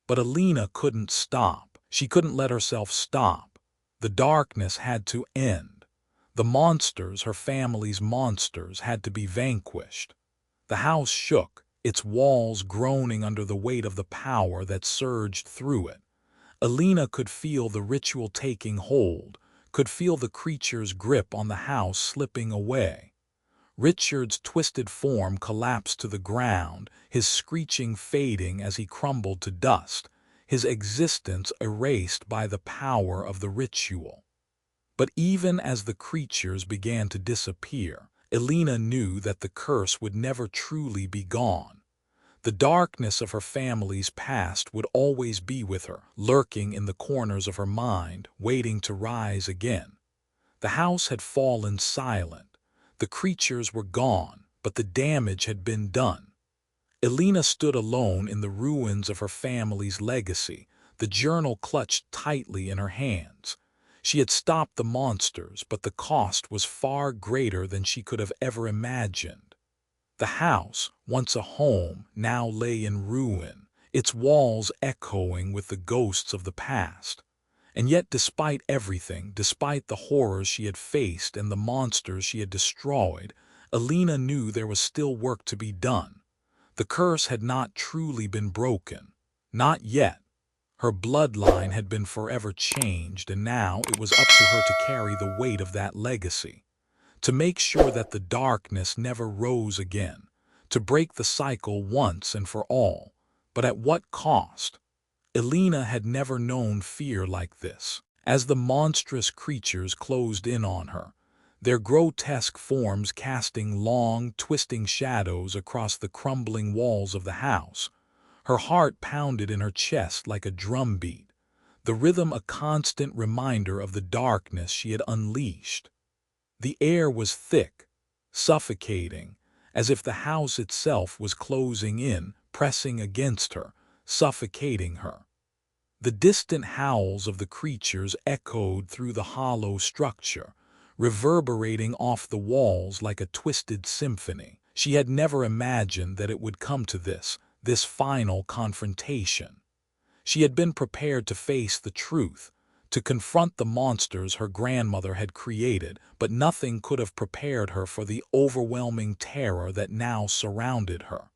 But Alina couldn't stop. She couldn't let herself stop. The darkness had to end. The monsters, her family's monsters, had to be vanquished. The house shook, its walls groaning under the weight of the power that surged through it. Alina could feel the ritual taking hold, could feel the creature's grip on the house slipping away. Richard's twisted form collapsed to the ground, his screeching fading as he crumbled to dust, his existence erased by the power of the ritual. But even as the creatures began to disappear, Alina knew that the curse would never truly be gone. The darkness of her family's past would always be with her, lurking in the corners of her mind, waiting to rise again. The house had fallen silent. The creatures were gone, but the damage had been done. Alina stood alone in the ruins of her family's legacy, the journal clutched tightly in her hands. She had stopped the monsters, but the cost was far greater than she could have ever imagined. The house, once a home, now lay in ruin, its walls echoing with the ghosts of the past. And yet, despite everything, despite the horrors she had faced and the monsters she had destroyed, Alina knew there was still work to be done. The curse had not truly been broken. Not yet. Her bloodline had been forever changed, and now it was up to her to carry the weight of that legacy, to make sure that the darkness never rose again, to break the cycle once and for all. But at what cost? Elena had never known fear like this. As the monstrous creatures closed in on her, their grotesque forms casting long, twisting shadows across the crumbling walls of the house, her heart pounded in her chest like a drumbeat, the rhythm a constant reminder of the darkness she had unleashed. The air was thick, suffocating, as if the house itself was closing in, pressing against her, suffocating her. The distant howls of the creatures echoed through the hollow structure, reverberating off the walls like a twisted symphony. She had never imagined that it would come to this final confrontation. She had been prepared to face the truth, to confront the monsters her grandmother had created, but nothing could have prepared her for the overwhelming terror that now surrounded her.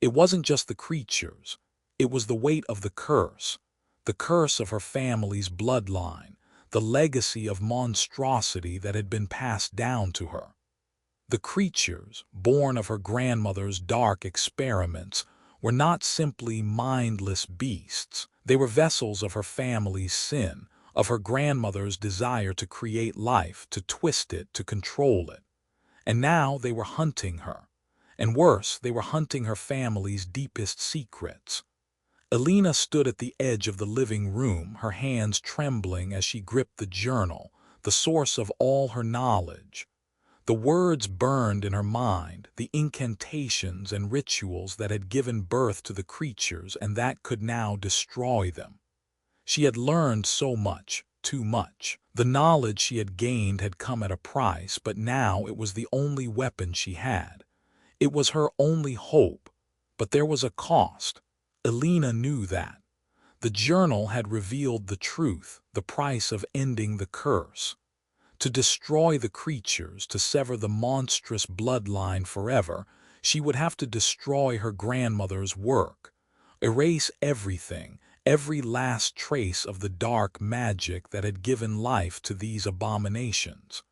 It wasn't just the creatures, it was the weight of the curse of her family's bloodline, the legacy of monstrosity that had been passed down to her. The creatures, born of her grandmother's dark experiments, were not simply mindless beasts. They were vessels of her family's sin, of her grandmother's desire to create life, to twist it, to control it. And now they were hunting her. And worse, they were hunting her family's deepest secrets. Elena stood at the edge of the living room, her hands trembling as she gripped the journal, the source of all her knowledge. The words burned in her mind, the incantations and rituals that had given birth to the creatures and that could now destroy them. She had learned so much, too much. The knowledge she had gained had come at a price, but now it was the only weapon she had. It was her only hope, but there was a cost. Elena knew that. The journal had revealed the truth, the price of ending the curse. To destroy the creatures, to sever the monstrous bloodline forever, she would have to destroy her grandmother's work, erase everything, every last trace of the dark magic that had given life to these abominations.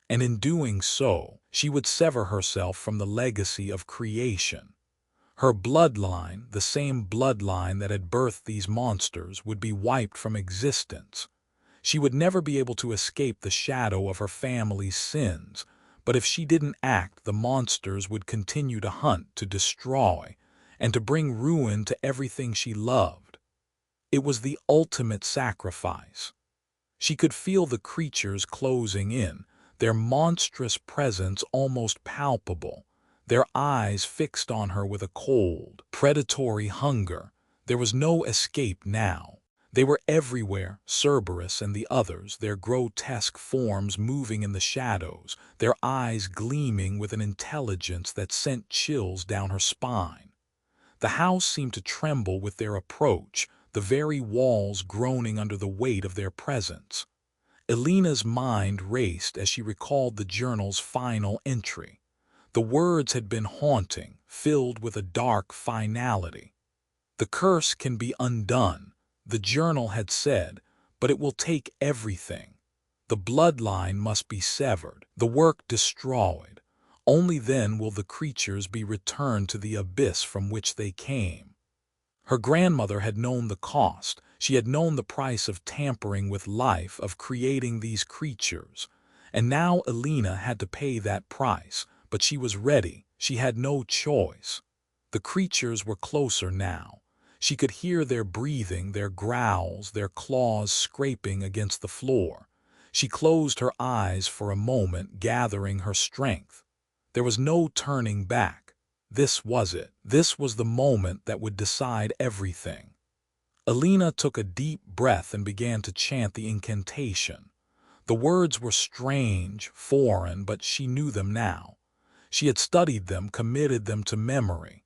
And in doing so, she would sever herself from the legacy of creation. Her bloodline, the same bloodline that had birthed these monsters, would be wiped from existence. She would never be able to escape the shadow of her family's sins, but if she didn't act, the monsters would continue to hunt, to destroy, and to bring ruin to everything she loved. It was the ultimate sacrifice. She could feel the creatures closing in, their monstrous presence almost palpable, their eyes fixed on her with a cold, predatory hunger. There was no escape now. They were everywhere, Cerberus and the others, their grotesque forms moving in the shadows, their eyes gleaming with an intelligence that sent chills down her spine. The house seemed to tremble with their approach, the very walls groaning under the weight of their presence. Elena's mind raced as she recalled the journal's final entry. The words had been haunting, filled with a dark finality. The curse can be undone, the journal had said, but it will take everything. The bloodline must be severed, the work destroyed. Only then will the creatures be returned to the abyss from which they came. Her grandmother had known the cost. She had known the price of tampering with life, of creating these creatures. And now Elena had to pay that price, but she was ready. She had no choice. The creatures were closer now. She could hear their breathing, their growls, their claws scraping against the floor. She closed her eyes for a moment, gathering her strength. There was no turning back. This was it. This was the moment that would decide everything. Elena took a deep breath and began to chant the incantation. The words were strange, foreign, but she knew them now. She had studied them, committed them to memory.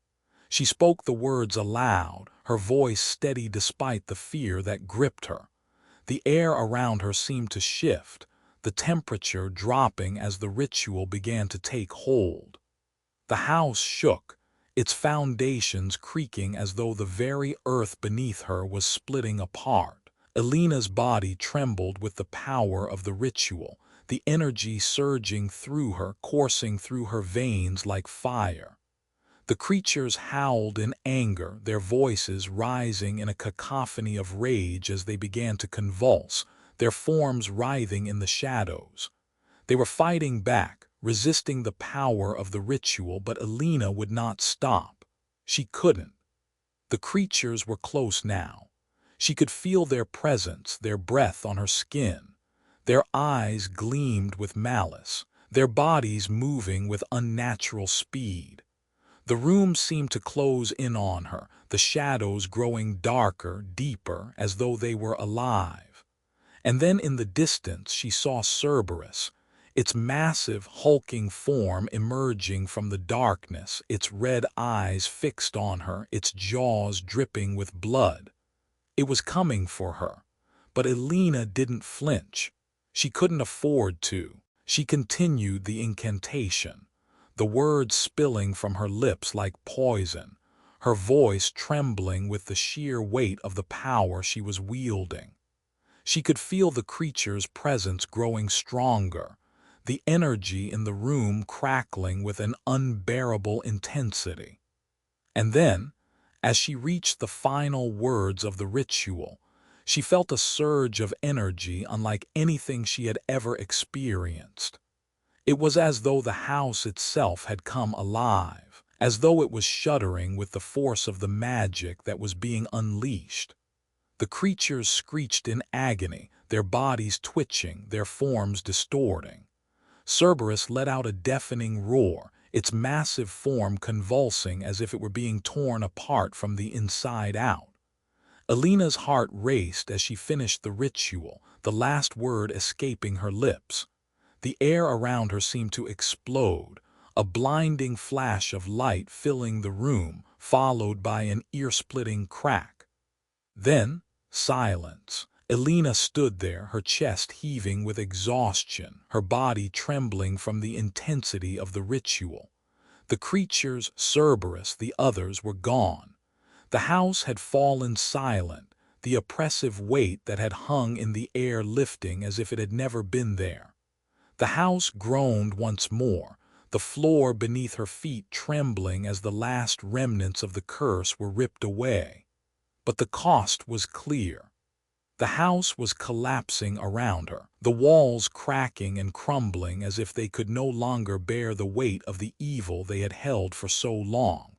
She spoke the words aloud, her voice steady despite the fear that gripped her. The air around her seemed to shift, the temperature dropping as the ritual began to take hold. The house shook, its foundations creaking as though the very earth beneath her was splitting apart. Elena's body trembled with the power of the ritual, the energy surging through her, coursing through her veins like fire. The creatures howled in anger, their voices rising in a cacophony of rage as they began to convulse, their forms writhing in the shadows. They were fighting back, resisting the power of the ritual, but Elena would not stop. She couldn't. The creatures were close now. She could feel their presence, their breath on her skin. Their eyes gleamed with malice, their bodies moving with unnatural speed. The room seemed to close in on her, the shadows growing darker, deeper, as though they were alive. And then in the distance she saw Cerberus, its massive, hulking form emerging from the darkness, its red eyes fixed on her, its jaws dripping with blood. It was coming for her. But Elena didn't flinch. She couldn't afford to. She continued the incantation, the words spilling from her lips like poison, her voice trembling with the sheer weight of the power she was wielding. She could feel the creature's presence growing stronger, the energy in the room crackling with an unbearable intensity. And then, as she reached the final words of the ritual, she felt a surge of energy unlike anything she had ever experienced. It was as though the house itself had come alive, as though it was shuddering with the force of the magic that was being unleashed. The creatures screeched in agony, their bodies twitching, their forms distorting. Cerberus let out a deafening roar, its massive form convulsing as if it were being torn apart from the inside out. Elena's heart raced as she finished the ritual, the last word escaping her lips. The air around her seemed to explode, a blinding flash of light filling the room, followed by an ear-splitting crack. Then, silence. Elena stood there, her chest heaving with exhaustion, her body trembling from the intensity of the ritual. The creatures, Cerberus, the others, were gone. The house had fallen silent, the oppressive weight that had hung in the air lifting as if it had never been there. The house groaned once more, the floor beneath her feet trembling as the last remnants of the curse were ripped away. But the cost was clear. The house was collapsing around her, the walls cracking and crumbling as if they could no longer bear the weight of the evil they had held for so long.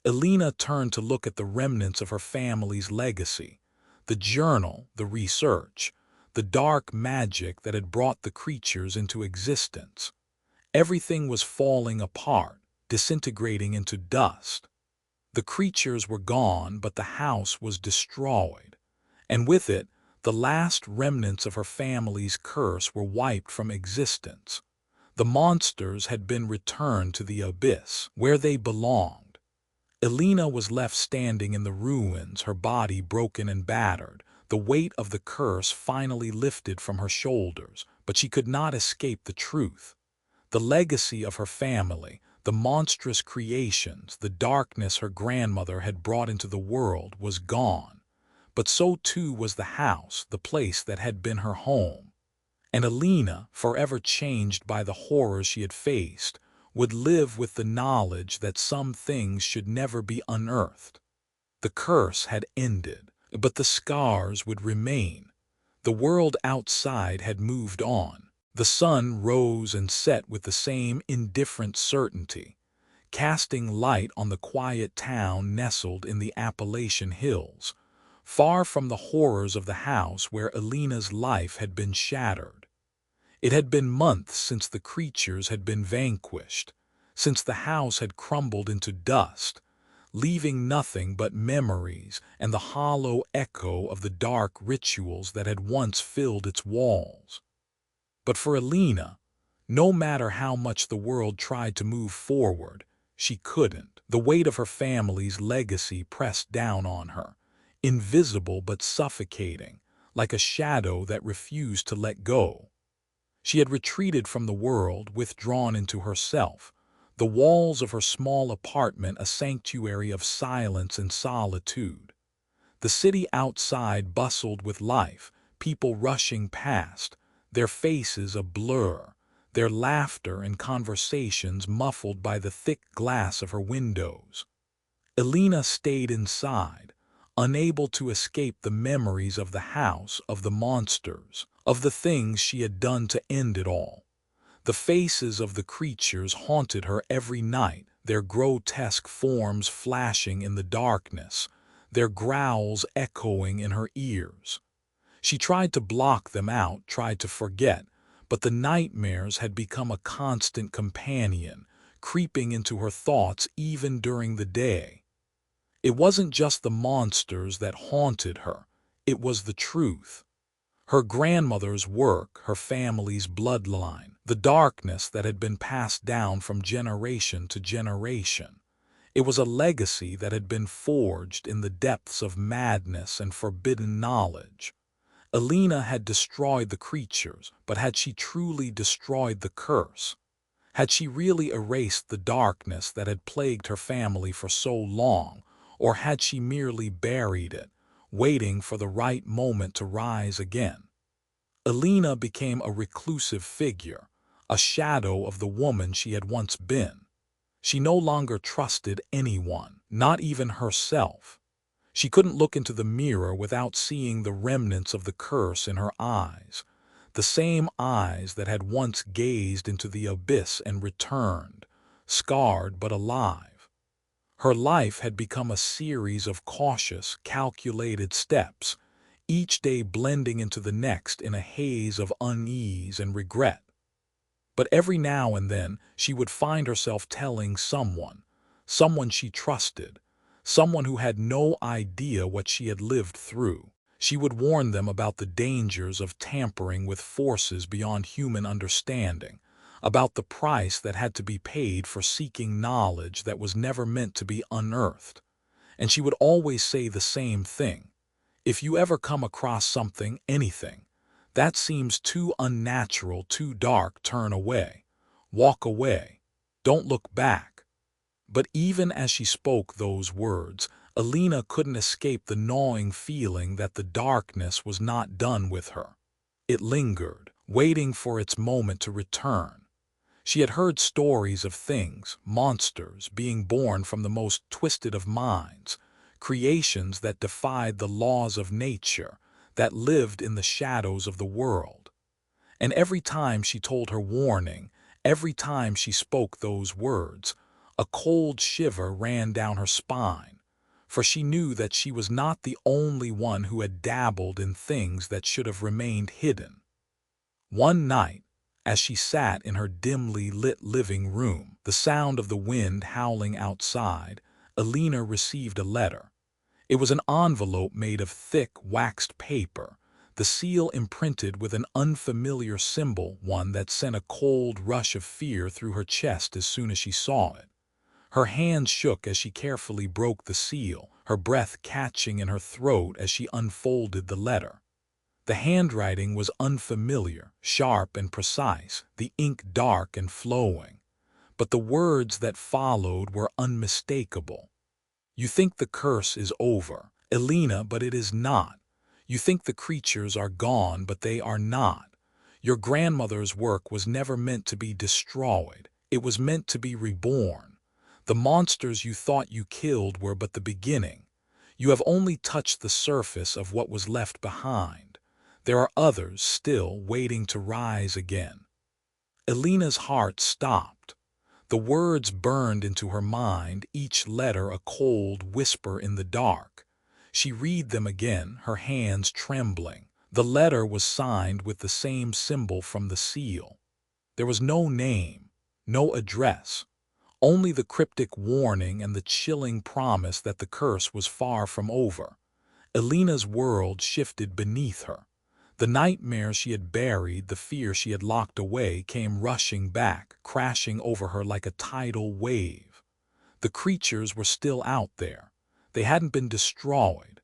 Elena turned to look at the remnants of her family's legacy, the journal, the research, the dark magic that had brought the creatures into existence. Everything was falling apart, disintegrating into dust. The creatures were gone, but the house was destroyed, and with it, the last remnants of her family's curse were wiped from existence. The monsters had been returned to the abyss, where they belonged. Elena was left standing in the ruins, her body broken and battered, the weight of the curse finally lifted from her shoulders, but she could not escape the truth. The legacy of her family, the monstrous creations, the darkness her grandmother had brought into the world was gone. But so too was the house, the place that had been her home. And Elena, forever changed by the horrors she had faced, would live with the knowledge that some things should never be unearthed. The curse had ended, but the scars would remain. The world outside had moved on. The sun rose and set with the same indifferent certainty, casting light on the quiet town nestled in the Appalachian hills, far from the horrors of the house where Elena's life had been shattered. It had been months since the creatures had been vanquished, since the house had crumbled into dust, leaving nothing but memories and the hollow echo of the dark rituals that had once filled its walls. But for Elena, no matter how much the world tried to move forward, she couldn't. The weight of her family's legacy pressed down on her, invisible but suffocating, like a shadow that refused to let go. She had retreated from the world, withdrawn into herself, the walls of her small apartment a sanctuary of silence and solitude. The city outside bustled with life, people rushing past, their faces a blur, their laughter and conversations muffled by the thick glass of her windows. Elena stayed inside, unable to escape the memories of the house, of the monsters, of the things she had done to end it all. The faces of the creatures haunted her every night, their grotesque forms flashing in the darkness, their growls echoing in her ears. She tried to block them out, tried to forget, but the nightmares had become a constant companion, creeping into her thoughts even during the day. It wasn't just the monsters that haunted her, it was the truth. Her grandmother's work, her family's bloodline, the darkness that had been passed down from generation to generation. It was a legacy that had been forged in the depths of madness and forbidden knowledge. Elena had destroyed the creatures, but had she truly destroyed the curse? Had she really erased the darkness that had plagued her family for so long, or had she merely buried it, waiting for the right moment to rise again? Elena became a reclusive figure, a shadow of the woman she had once been. She no longer trusted anyone, not even herself. She couldn't look into the mirror without seeing the remnants of the curse in her eyes, the same eyes that had once gazed into the abyss and returned, scarred but alive. Her life had become a series of cautious, calculated steps, each day blending into the next in a haze of unease and regret. But every now and then she would find herself telling someone she trusted, someone who had no idea what she had lived through. She would warn them about the dangers of tampering with forces beyond human understanding, about the price that had to be paid for seeking knowledge that was never meant to be unearthed. And she would always say the same thing: if you ever come across something, anything, that seems too unnatural, too dark, turn away. Walk away. Don't look back. But even as she spoke those words, Elena couldn't escape the gnawing feeling that the darkness was not done with her. It lingered, waiting for its moment to return. She had heard stories of things, monsters, being born from the most twisted of minds, creations that defied the laws of nature, that lived in the shadows of the world. And every time she told her warning, every time she spoke those words, a cold shiver ran down her spine, for she knew that she was not the only one who had dabbled in things that should have remained hidden. One night, as she sat in her dimly lit living room, the sound of the wind howling outside, Elena received a letter. It was an envelope made of thick, waxed paper, the seal imprinted with an unfamiliar symbol, one that sent a cold rush of fear through her chest as soon as she saw it. Her hands shook as she carefully broke the seal, her breath catching in her throat as she unfolded the letter. The handwriting was unfamiliar, sharp and precise, the ink dark and flowing. But the words that followed were unmistakable. You think the curse is over, Elena, but it is not. You think the creatures are gone, but they are not. Your grandmother's work was never meant to be destroyed. It was meant to be reborn. The monsters you thought you killed were but the beginning. You have only touched the surface of what was left behind. There are others still waiting to rise again. Elena's heart stopped. The words burned into her mind, each letter a cold whisper in the dark. She read them again, her hands trembling. The letter was signed with the same symbol from the seal. There was no name, no address, only the cryptic warning and the chilling promise that the curse was far from over. Elena's world shifted beneath her. The nightmare she had buried, the fear she had locked away, came rushing back, crashing over her like a tidal wave. The creatures were still out there. They hadn't been destroyed.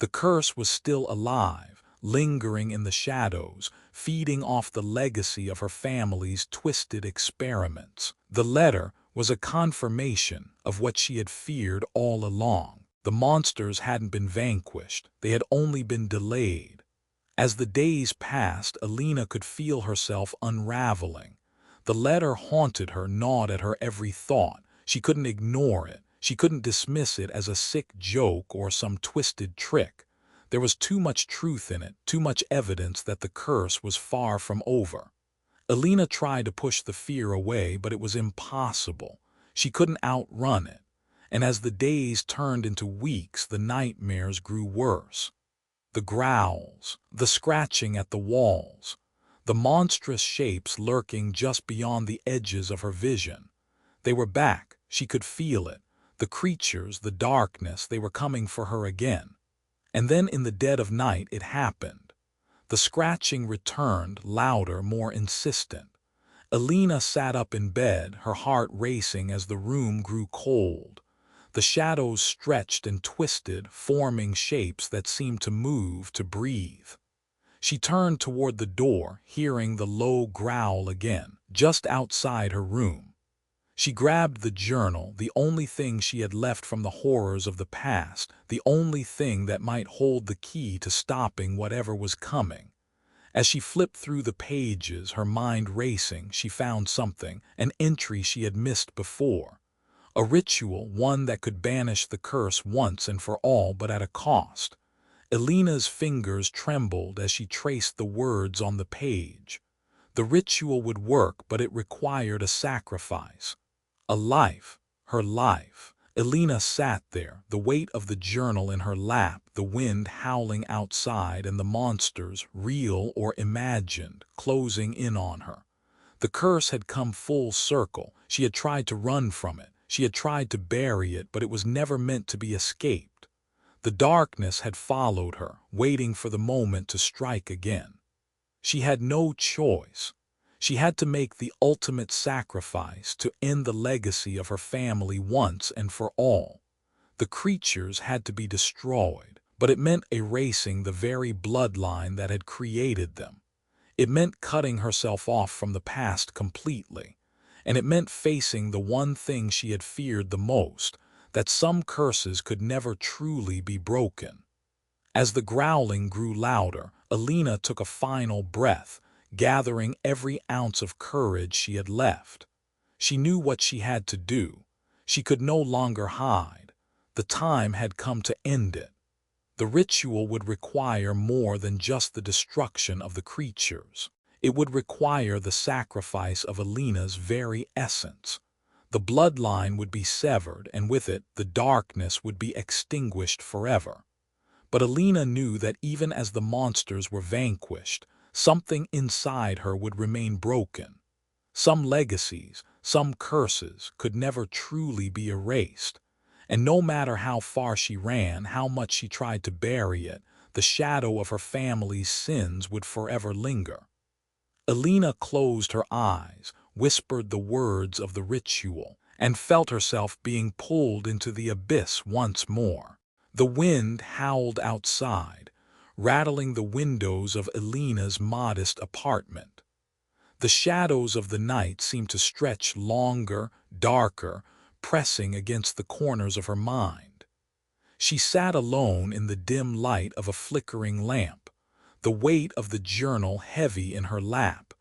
The curse was still alive, lingering in the shadows, feeding off the legacy of her family's twisted experiments. The letter, was a confirmation of what she had feared all along. The monsters hadn't been vanquished, they had only been delayed. As the days passed, Alina could feel herself unraveling. The letter haunted her, gnawed at her every thought. She couldn't ignore it. She couldn't dismiss it as a sick joke or some twisted trick. There was too much truth in it, too much evidence that the curse was far from over. Alina tried to push the fear away, but it was impossible. She couldn't outrun it. And as the days turned into weeks, the nightmares grew worse. The growls, the scratching at the walls, the monstrous shapes lurking just beyond the edges of her vision. They were back. She could feel it. The creatures, the darkness, they were coming for her again. And then in the dead of night it happened. The scratching returned, louder, more insistent. Alina sat up in bed, her heart racing as the room grew cold. The shadows stretched and twisted, forming shapes that seemed to move, to breathe. She turned toward the door, hearing the low growl again, just outside her room. She grabbed the journal, the only thing she had left from the horrors of the past, the only thing that might hold the key to stopping whatever was coming. As she flipped through the pages, her mind racing, she found something, an entry she had missed before. A ritual, one that could banish the curse once and for all, but at a cost. Alina's fingers trembled as she traced the words on the page. The ritual would work, but it required a sacrifice. A life, her life. Alina sat there, the weight of the journal in her lap, the wind howling outside, and the monsters, real or imagined, closing in on her. The curse had come full circle. She had tried to run from it. She had tried to bury it, but it was never meant to be escaped. The darkness had followed her, waiting for the moment to strike again. She had no choice. She had to make the ultimate sacrifice to end the legacy of her family once and for all. The creatures had to be destroyed, but it meant erasing the very bloodline that had created them. It meant cutting herself off from the past completely. And it meant facing the one thing she had feared the most, that some curses could never truly be broken. As the growling grew louder, Alina took a final breath, gathering every ounce of courage she had left. She knew what she had to do. She could no longer hide. The time had come to end it. The ritual would require more than just the destruction of the creatures. It would require the sacrifice of Alina's very essence. The bloodline would be severed, and with it, the darkness would be extinguished forever. But Alina knew that even as the monsters were vanquished, something inside her would remain broken. Some legacies, some curses, could never truly be erased. And no matter how far she ran, how much she tried to bury it, the shadow of her family's sins would forever linger. Alina closed her eyes, whispered the words of the ritual, and felt herself being pulled into the abyss once more. The wind howled outside, rattling the windows of Alina's modest apartment. The shadows of the night seemed to stretch longer, darker, pressing against the corners of her mind. She sat alone in the dim light of a flickering lamp, the weight of the journal heavy in her lap,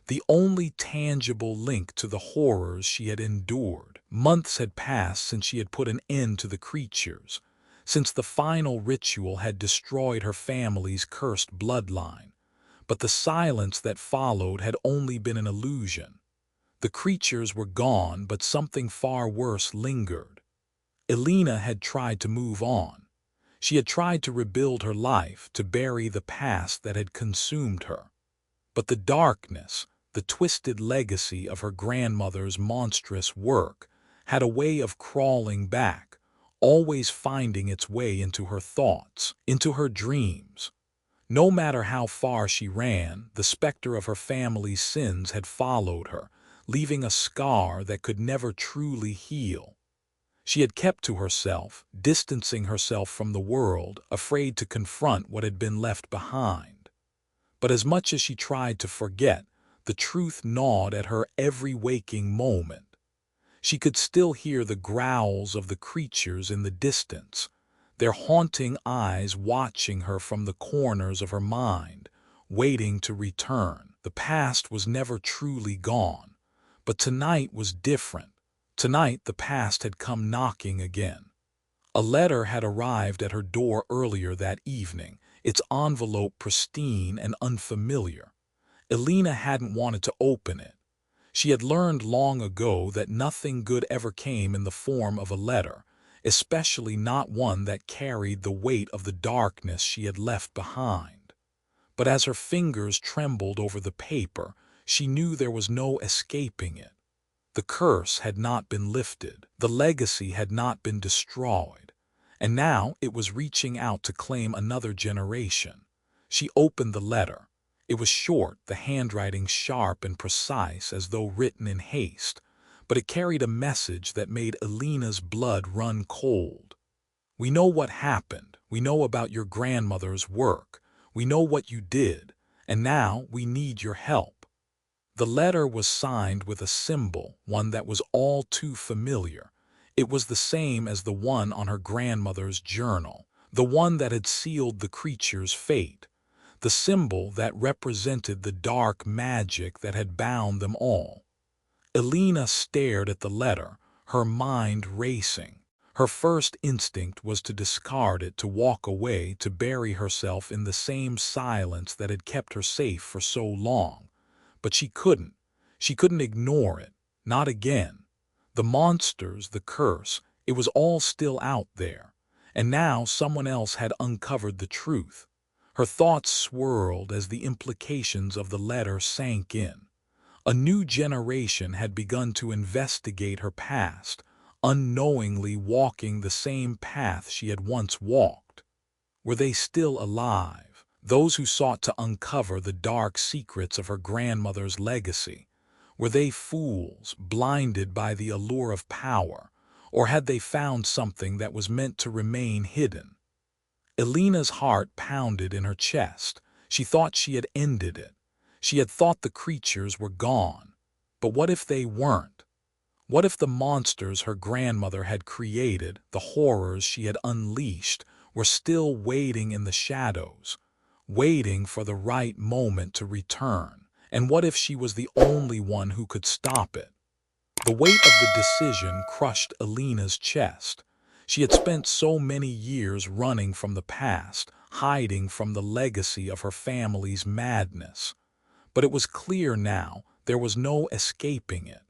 the only tangible link to the horrors she had endured. Months had passed since she had put an end to the creatures, since the final ritual had destroyed her family's cursed bloodline. But the silence that followed had only been an illusion. The creatures were gone, but something far worse lingered. Alina had tried to move on. She had tried to rebuild her life, to bury the past that had consumed her. But the darkness, the twisted legacy of her grandmother's monstrous work, had a way of crawling back, always finding its way into her thoughts, into her dreams. No matter how far she ran, the specter of her family's sins had followed her, leaving a scar that could never truly heal. She had kept to herself, distancing herself from the world, afraid to confront what had been left behind. But as much as she tried to forget, the truth gnawed at her every waking moment. She could still hear the growls of the creatures in the distance, their haunting eyes watching her from the corners of her mind, waiting to return. The past was never truly gone, but tonight was different. Tonight the past had come knocking again. A letter had arrived at her door earlier that evening, its envelope pristine and unfamiliar. Elena hadn't wanted to open it. She had learned long ago that nothing good ever came in the form of a letter, especially not one that carried the weight of the darkness she had left behind. But as her fingers trembled over the paper, she knew there was no escaping it. The curse had not been lifted, the legacy had not been destroyed, and now it was reaching out to claim another generation. She opened the letter. It was short, the handwriting sharp and precise as though written in haste, but it carried a message that made Elena's blood run cold. "We know what happened. We know about your grandmother's work. We know what you did, and now we need your help." The letter was signed with a symbol, one that was all too familiar. It was the same as the one on her grandmother's journal, the one that had sealed the creature's fate, the symbol that represented the dark magic that had bound them all. Elena stared at the letter, her mind racing. Her first instinct was to discard it, to walk away, to bury herself in the same silence that had kept her safe for so long. But she couldn't. She couldn't ignore it. Not again. The monsters, the curse, it was all still out there. And now someone else had uncovered the truth. Her thoughts swirled as the implications of the letter sank in. A new generation had begun to investigate her past, unknowingly walking the same path she had once walked. Were they still alive? Those who sought to uncover the dark secrets of her grandmother's legacy? Were they fools, blinded by the allure of power, or had they found something that was meant to remain hidden? Elena's heart pounded in her chest. She thought she had ended it. She had thought the creatures were gone. But what if they weren't? What if the monsters her grandmother had created, the horrors she had unleashed, were still waiting in the shadows, waiting for the right moment to return? And what if she was the only one who could stop it? The weight of the decision crushed Elena's chest. She had spent so many years running from the past, hiding from the legacy of her family's madness. But it was clear now, there was no escaping it.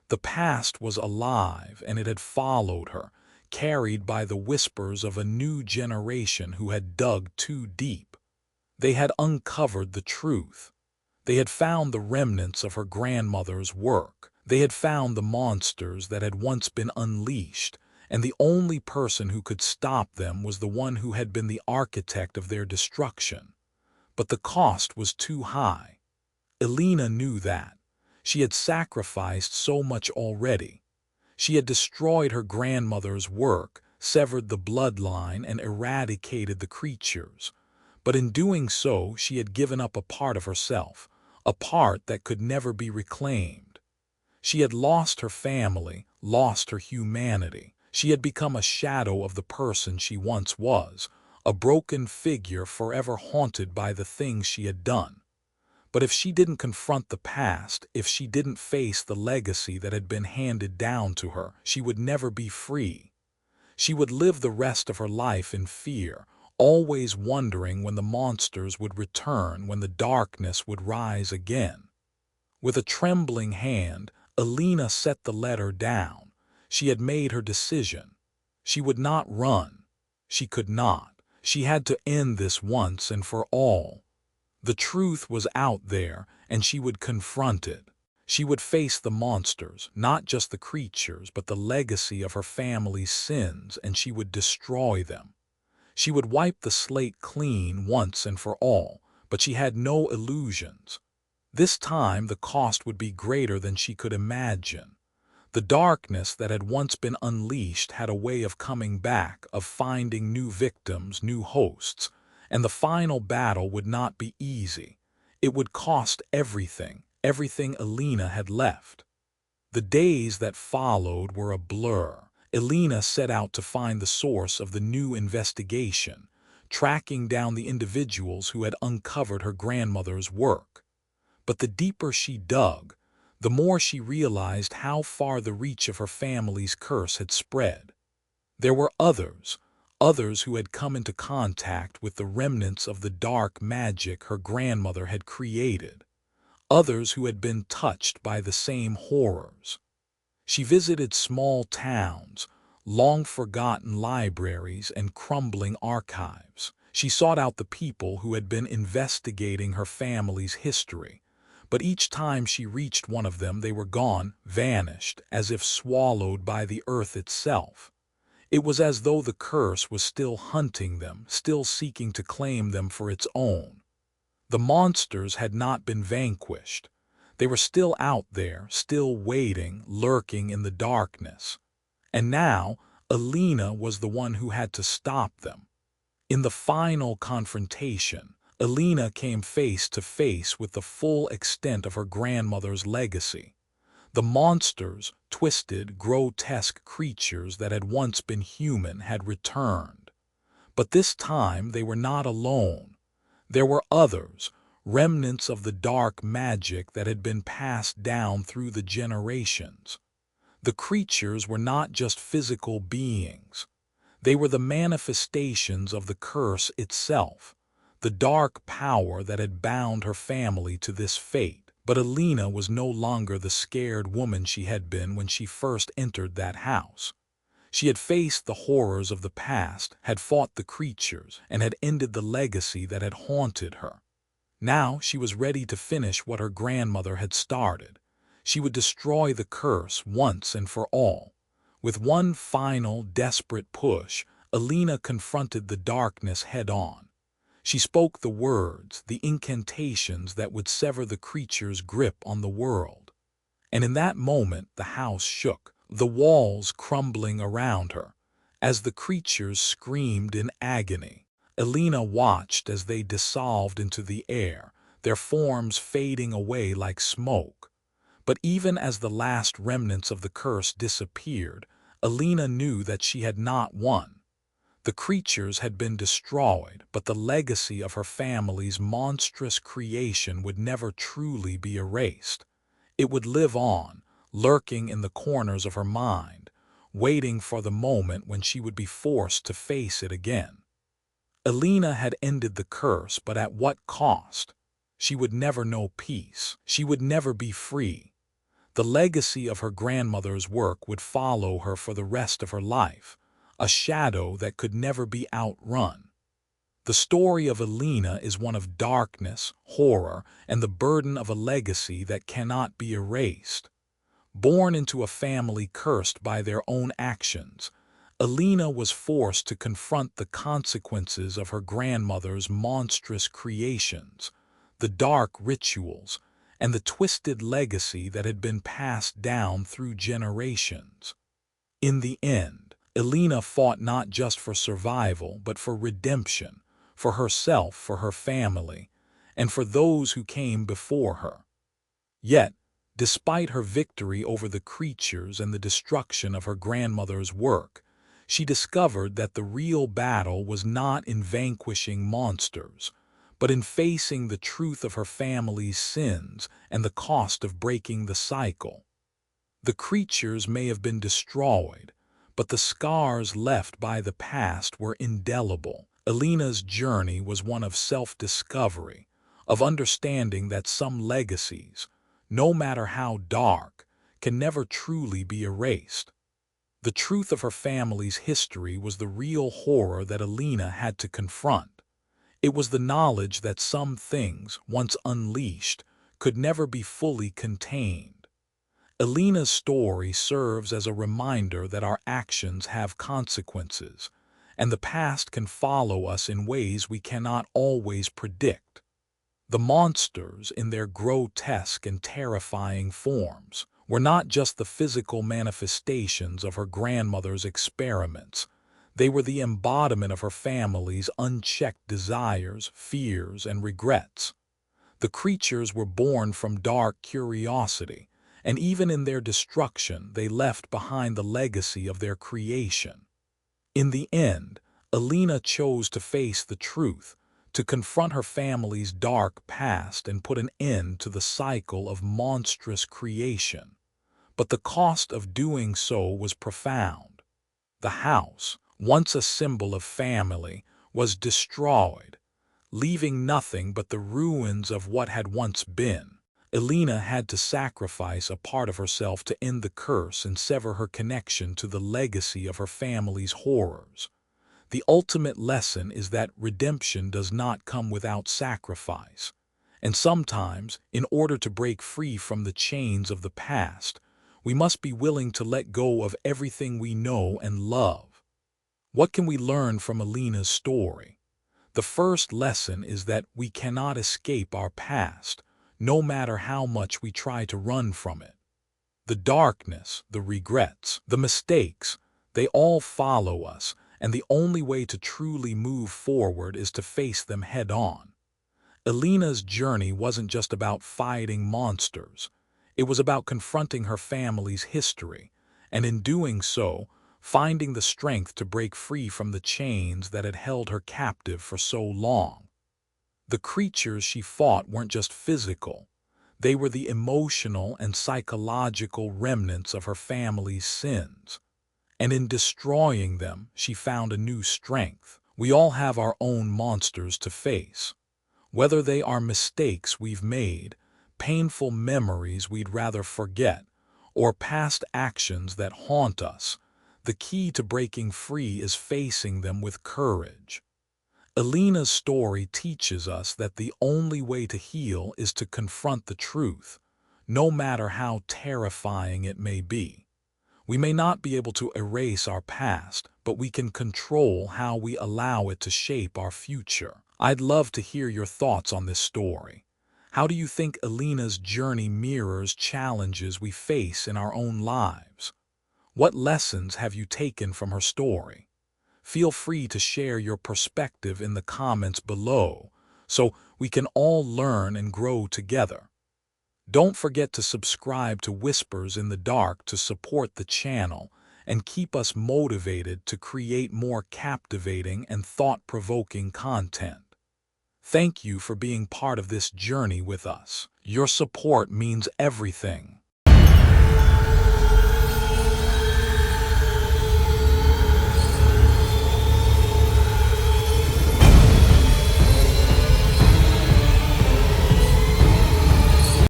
The past was alive, and it had followed her, carried by the whispers of a new generation who had dug too deep. They had uncovered the truth. They had found the remnants of her grandmother's work. They had found the monsters that had once been unleashed, and the only person who could stop them was the one who had been the architect of their destruction. But the cost was too high. Elena knew that. She had sacrificed so much already. She had destroyed her grandmother's work, severed the bloodline, and eradicated the creatures. But in doing so, she had given up a part of herself, a part that could never be reclaimed. She had lost her family, lost her humanity. She had become a shadow of the person she once was, a broken figure forever haunted by the things she had done. But if she didn't confront the past, if she didn't face the legacy that had been handed down to her, she would never be free. She would live the rest of her life in fear, always wondering when the monsters would return, when the darkness would rise again. With a trembling hand, Elena set the letter down. She had made her decision. She would not run. She could not. She had to end this once and for all. The truth was out there, and she would confront it. She would face the monsters, not just the creatures, but the legacy of her family's sins, and she would destroy them. She would wipe the slate clean once and for all, but she had no illusions. This time the cost would be greater than she could imagine. The darkness that had once been unleashed had a way of coming back, of finding new victims, new hosts. And the final battle would not be easy. It would cost everything, everything Elena had left. The days that followed were a blur. Elena set out to find the source of the new investigation, tracking down the individuals who had uncovered her grandmother's work. But the deeper she dug, the more she realized how far the reach of her family's curse had spread. There were others who had come into contact with the remnants of the dark magic her grandmother had created, others who had been touched by the same horrors. She visited small towns, long-forgotten libraries, and crumbling archives. She sought out the people who had been investigating her family's history, but each time she reached one of them, they were gone, vanished, as if swallowed by the earth itself. It was as though the curse was still hunting them, still seeking to claim them for its own. The monsters had not been vanquished. They were still out there, still waiting, lurking in the darkness. And now, Elena was the one who had to stop them. In the final confrontation, Elena came face to face with the full extent of her grandmother's legacy. The monsters, twisted, grotesque creatures that had once been human, had returned. But this time they were not alone. There were others, remnants of the dark magic that had been passed down through the generations. The creatures were not just physical beings. They were the manifestations of the curse itself, the dark power that had bound her family to this fate. But Elena was no longer the scared woman she had been when she first entered that house. She had faced the horrors of the past, had fought the creatures, and had ended the legacy that had haunted her. Now she was ready to finish what her grandmother had started. She would destroy the curse once and for all. With one final, desperate push, Elena confronted the darkness head-on. She spoke the words, the incantations that would sever the creature's grip on the world. And in that moment the house shook, the walls crumbling around her. As the creatures screamed in agony, Elena watched as they dissolved into the air, their forms fading away like smoke. But even as the last remnants of the curse disappeared, Elena knew that she had not won. The creatures had been destroyed, but the legacy of her family's monstrous creation would never truly be erased. It would live on, lurking in the corners of her mind, waiting for the moment when she would be forced to face it again. Elena had ended the curse, but at what cost? She would never know peace. She would never be free. The legacy of her grandmother's work would follow her for the rest of her life, a shadow that could never be outrun. The story of Elena is one of darkness, horror, and the burden of a legacy that cannot be erased. Born into a family cursed by their own actions, Elena was forced to confront the consequences of her grandmother's monstrous creations, the dark rituals, and the twisted legacy that had been passed down through generations. In the end, Elena fought not just for survival, but for redemption, for herself, for her family, and for those who came before her. Yet, despite her victory over the creatures and the destruction of her grandmother's work, she discovered that the real battle was not in vanquishing monsters, but in facing the truth of her family's sins and the cost of breaking the cycle. The creatures may have been destroyed, but the scars left by the past were indelible. Elena's journey was one of self-discovery, of understanding that some legacies, no matter how dark, can never truly be erased. The truth of her family's history was the real horror that Elena had to confront. It was the knowledge that some things, once unleashed, could never be fully contained. Elena's story serves as a reminder that our actions have consequences, and the past can follow us in ways we cannot always predict. The monsters, in their grotesque and terrifying forms, were not just the physical manifestations of her grandmother's experiments. They were the embodiment of her family's unchecked desires, fears, and regrets. The creatures were born from dark curiosity, and even in their destruction they left behind the legacy of their creation. In the end, Alina chose to face the truth, to confront her family's dark past and put an end to the cycle of monstrous creation. But the cost of doing so was profound. The house, once a symbol of family, was destroyed, leaving nothing but the ruins of what had once been. Alina had to sacrifice a part of herself to end the curse and sever her connection to the legacy of her family's horrors. The ultimate lesson is that redemption does not come without sacrifice. And sometimes, in order to break free from the chains of the past, we must be willing to let go of everything we know and love. What can we learn from Alina's story? The first lesson is that we cannot escape our past, no matter how much we try to run from it. The darkness, the regrets, the mistakes, they all follow us, and the only way to truly move forward is to face them head-on. Alina's journey wasn't just about fighting monsters. It was about confronting her family's history, and in doing so, finding the strength to break free from the chains that had held her captive for so long. The creatures she fought weren't just physical. They were the emotional and psychological remnants of her family's sins. And in destroying them, she found a new strength. We all have our own monsters to face. Whether they are mistakes we've made, painful memories we'd rather forget, or past actions that haunt us, the key to breaking free is facing them with courage. Alina's story teaches us that the only way to heal is to confront the truth, no matter how terrifying it may be. We may not be able to erase our past, but we can control how we allow it to shape our future. I'd love to hear your thoughts on this story. How do you think Alina's journey mirrors challenges we face in our own lives? What lessons have you taken from her story? Feel free to share your perspective in the comments below so we can all learn and grow together. Don't forget to subscribe to Whispers in the Dark to support the channel and keep us motivated to create more captivating and thought-provoking content. Thank you for being part of this journey with us. Your support means everything.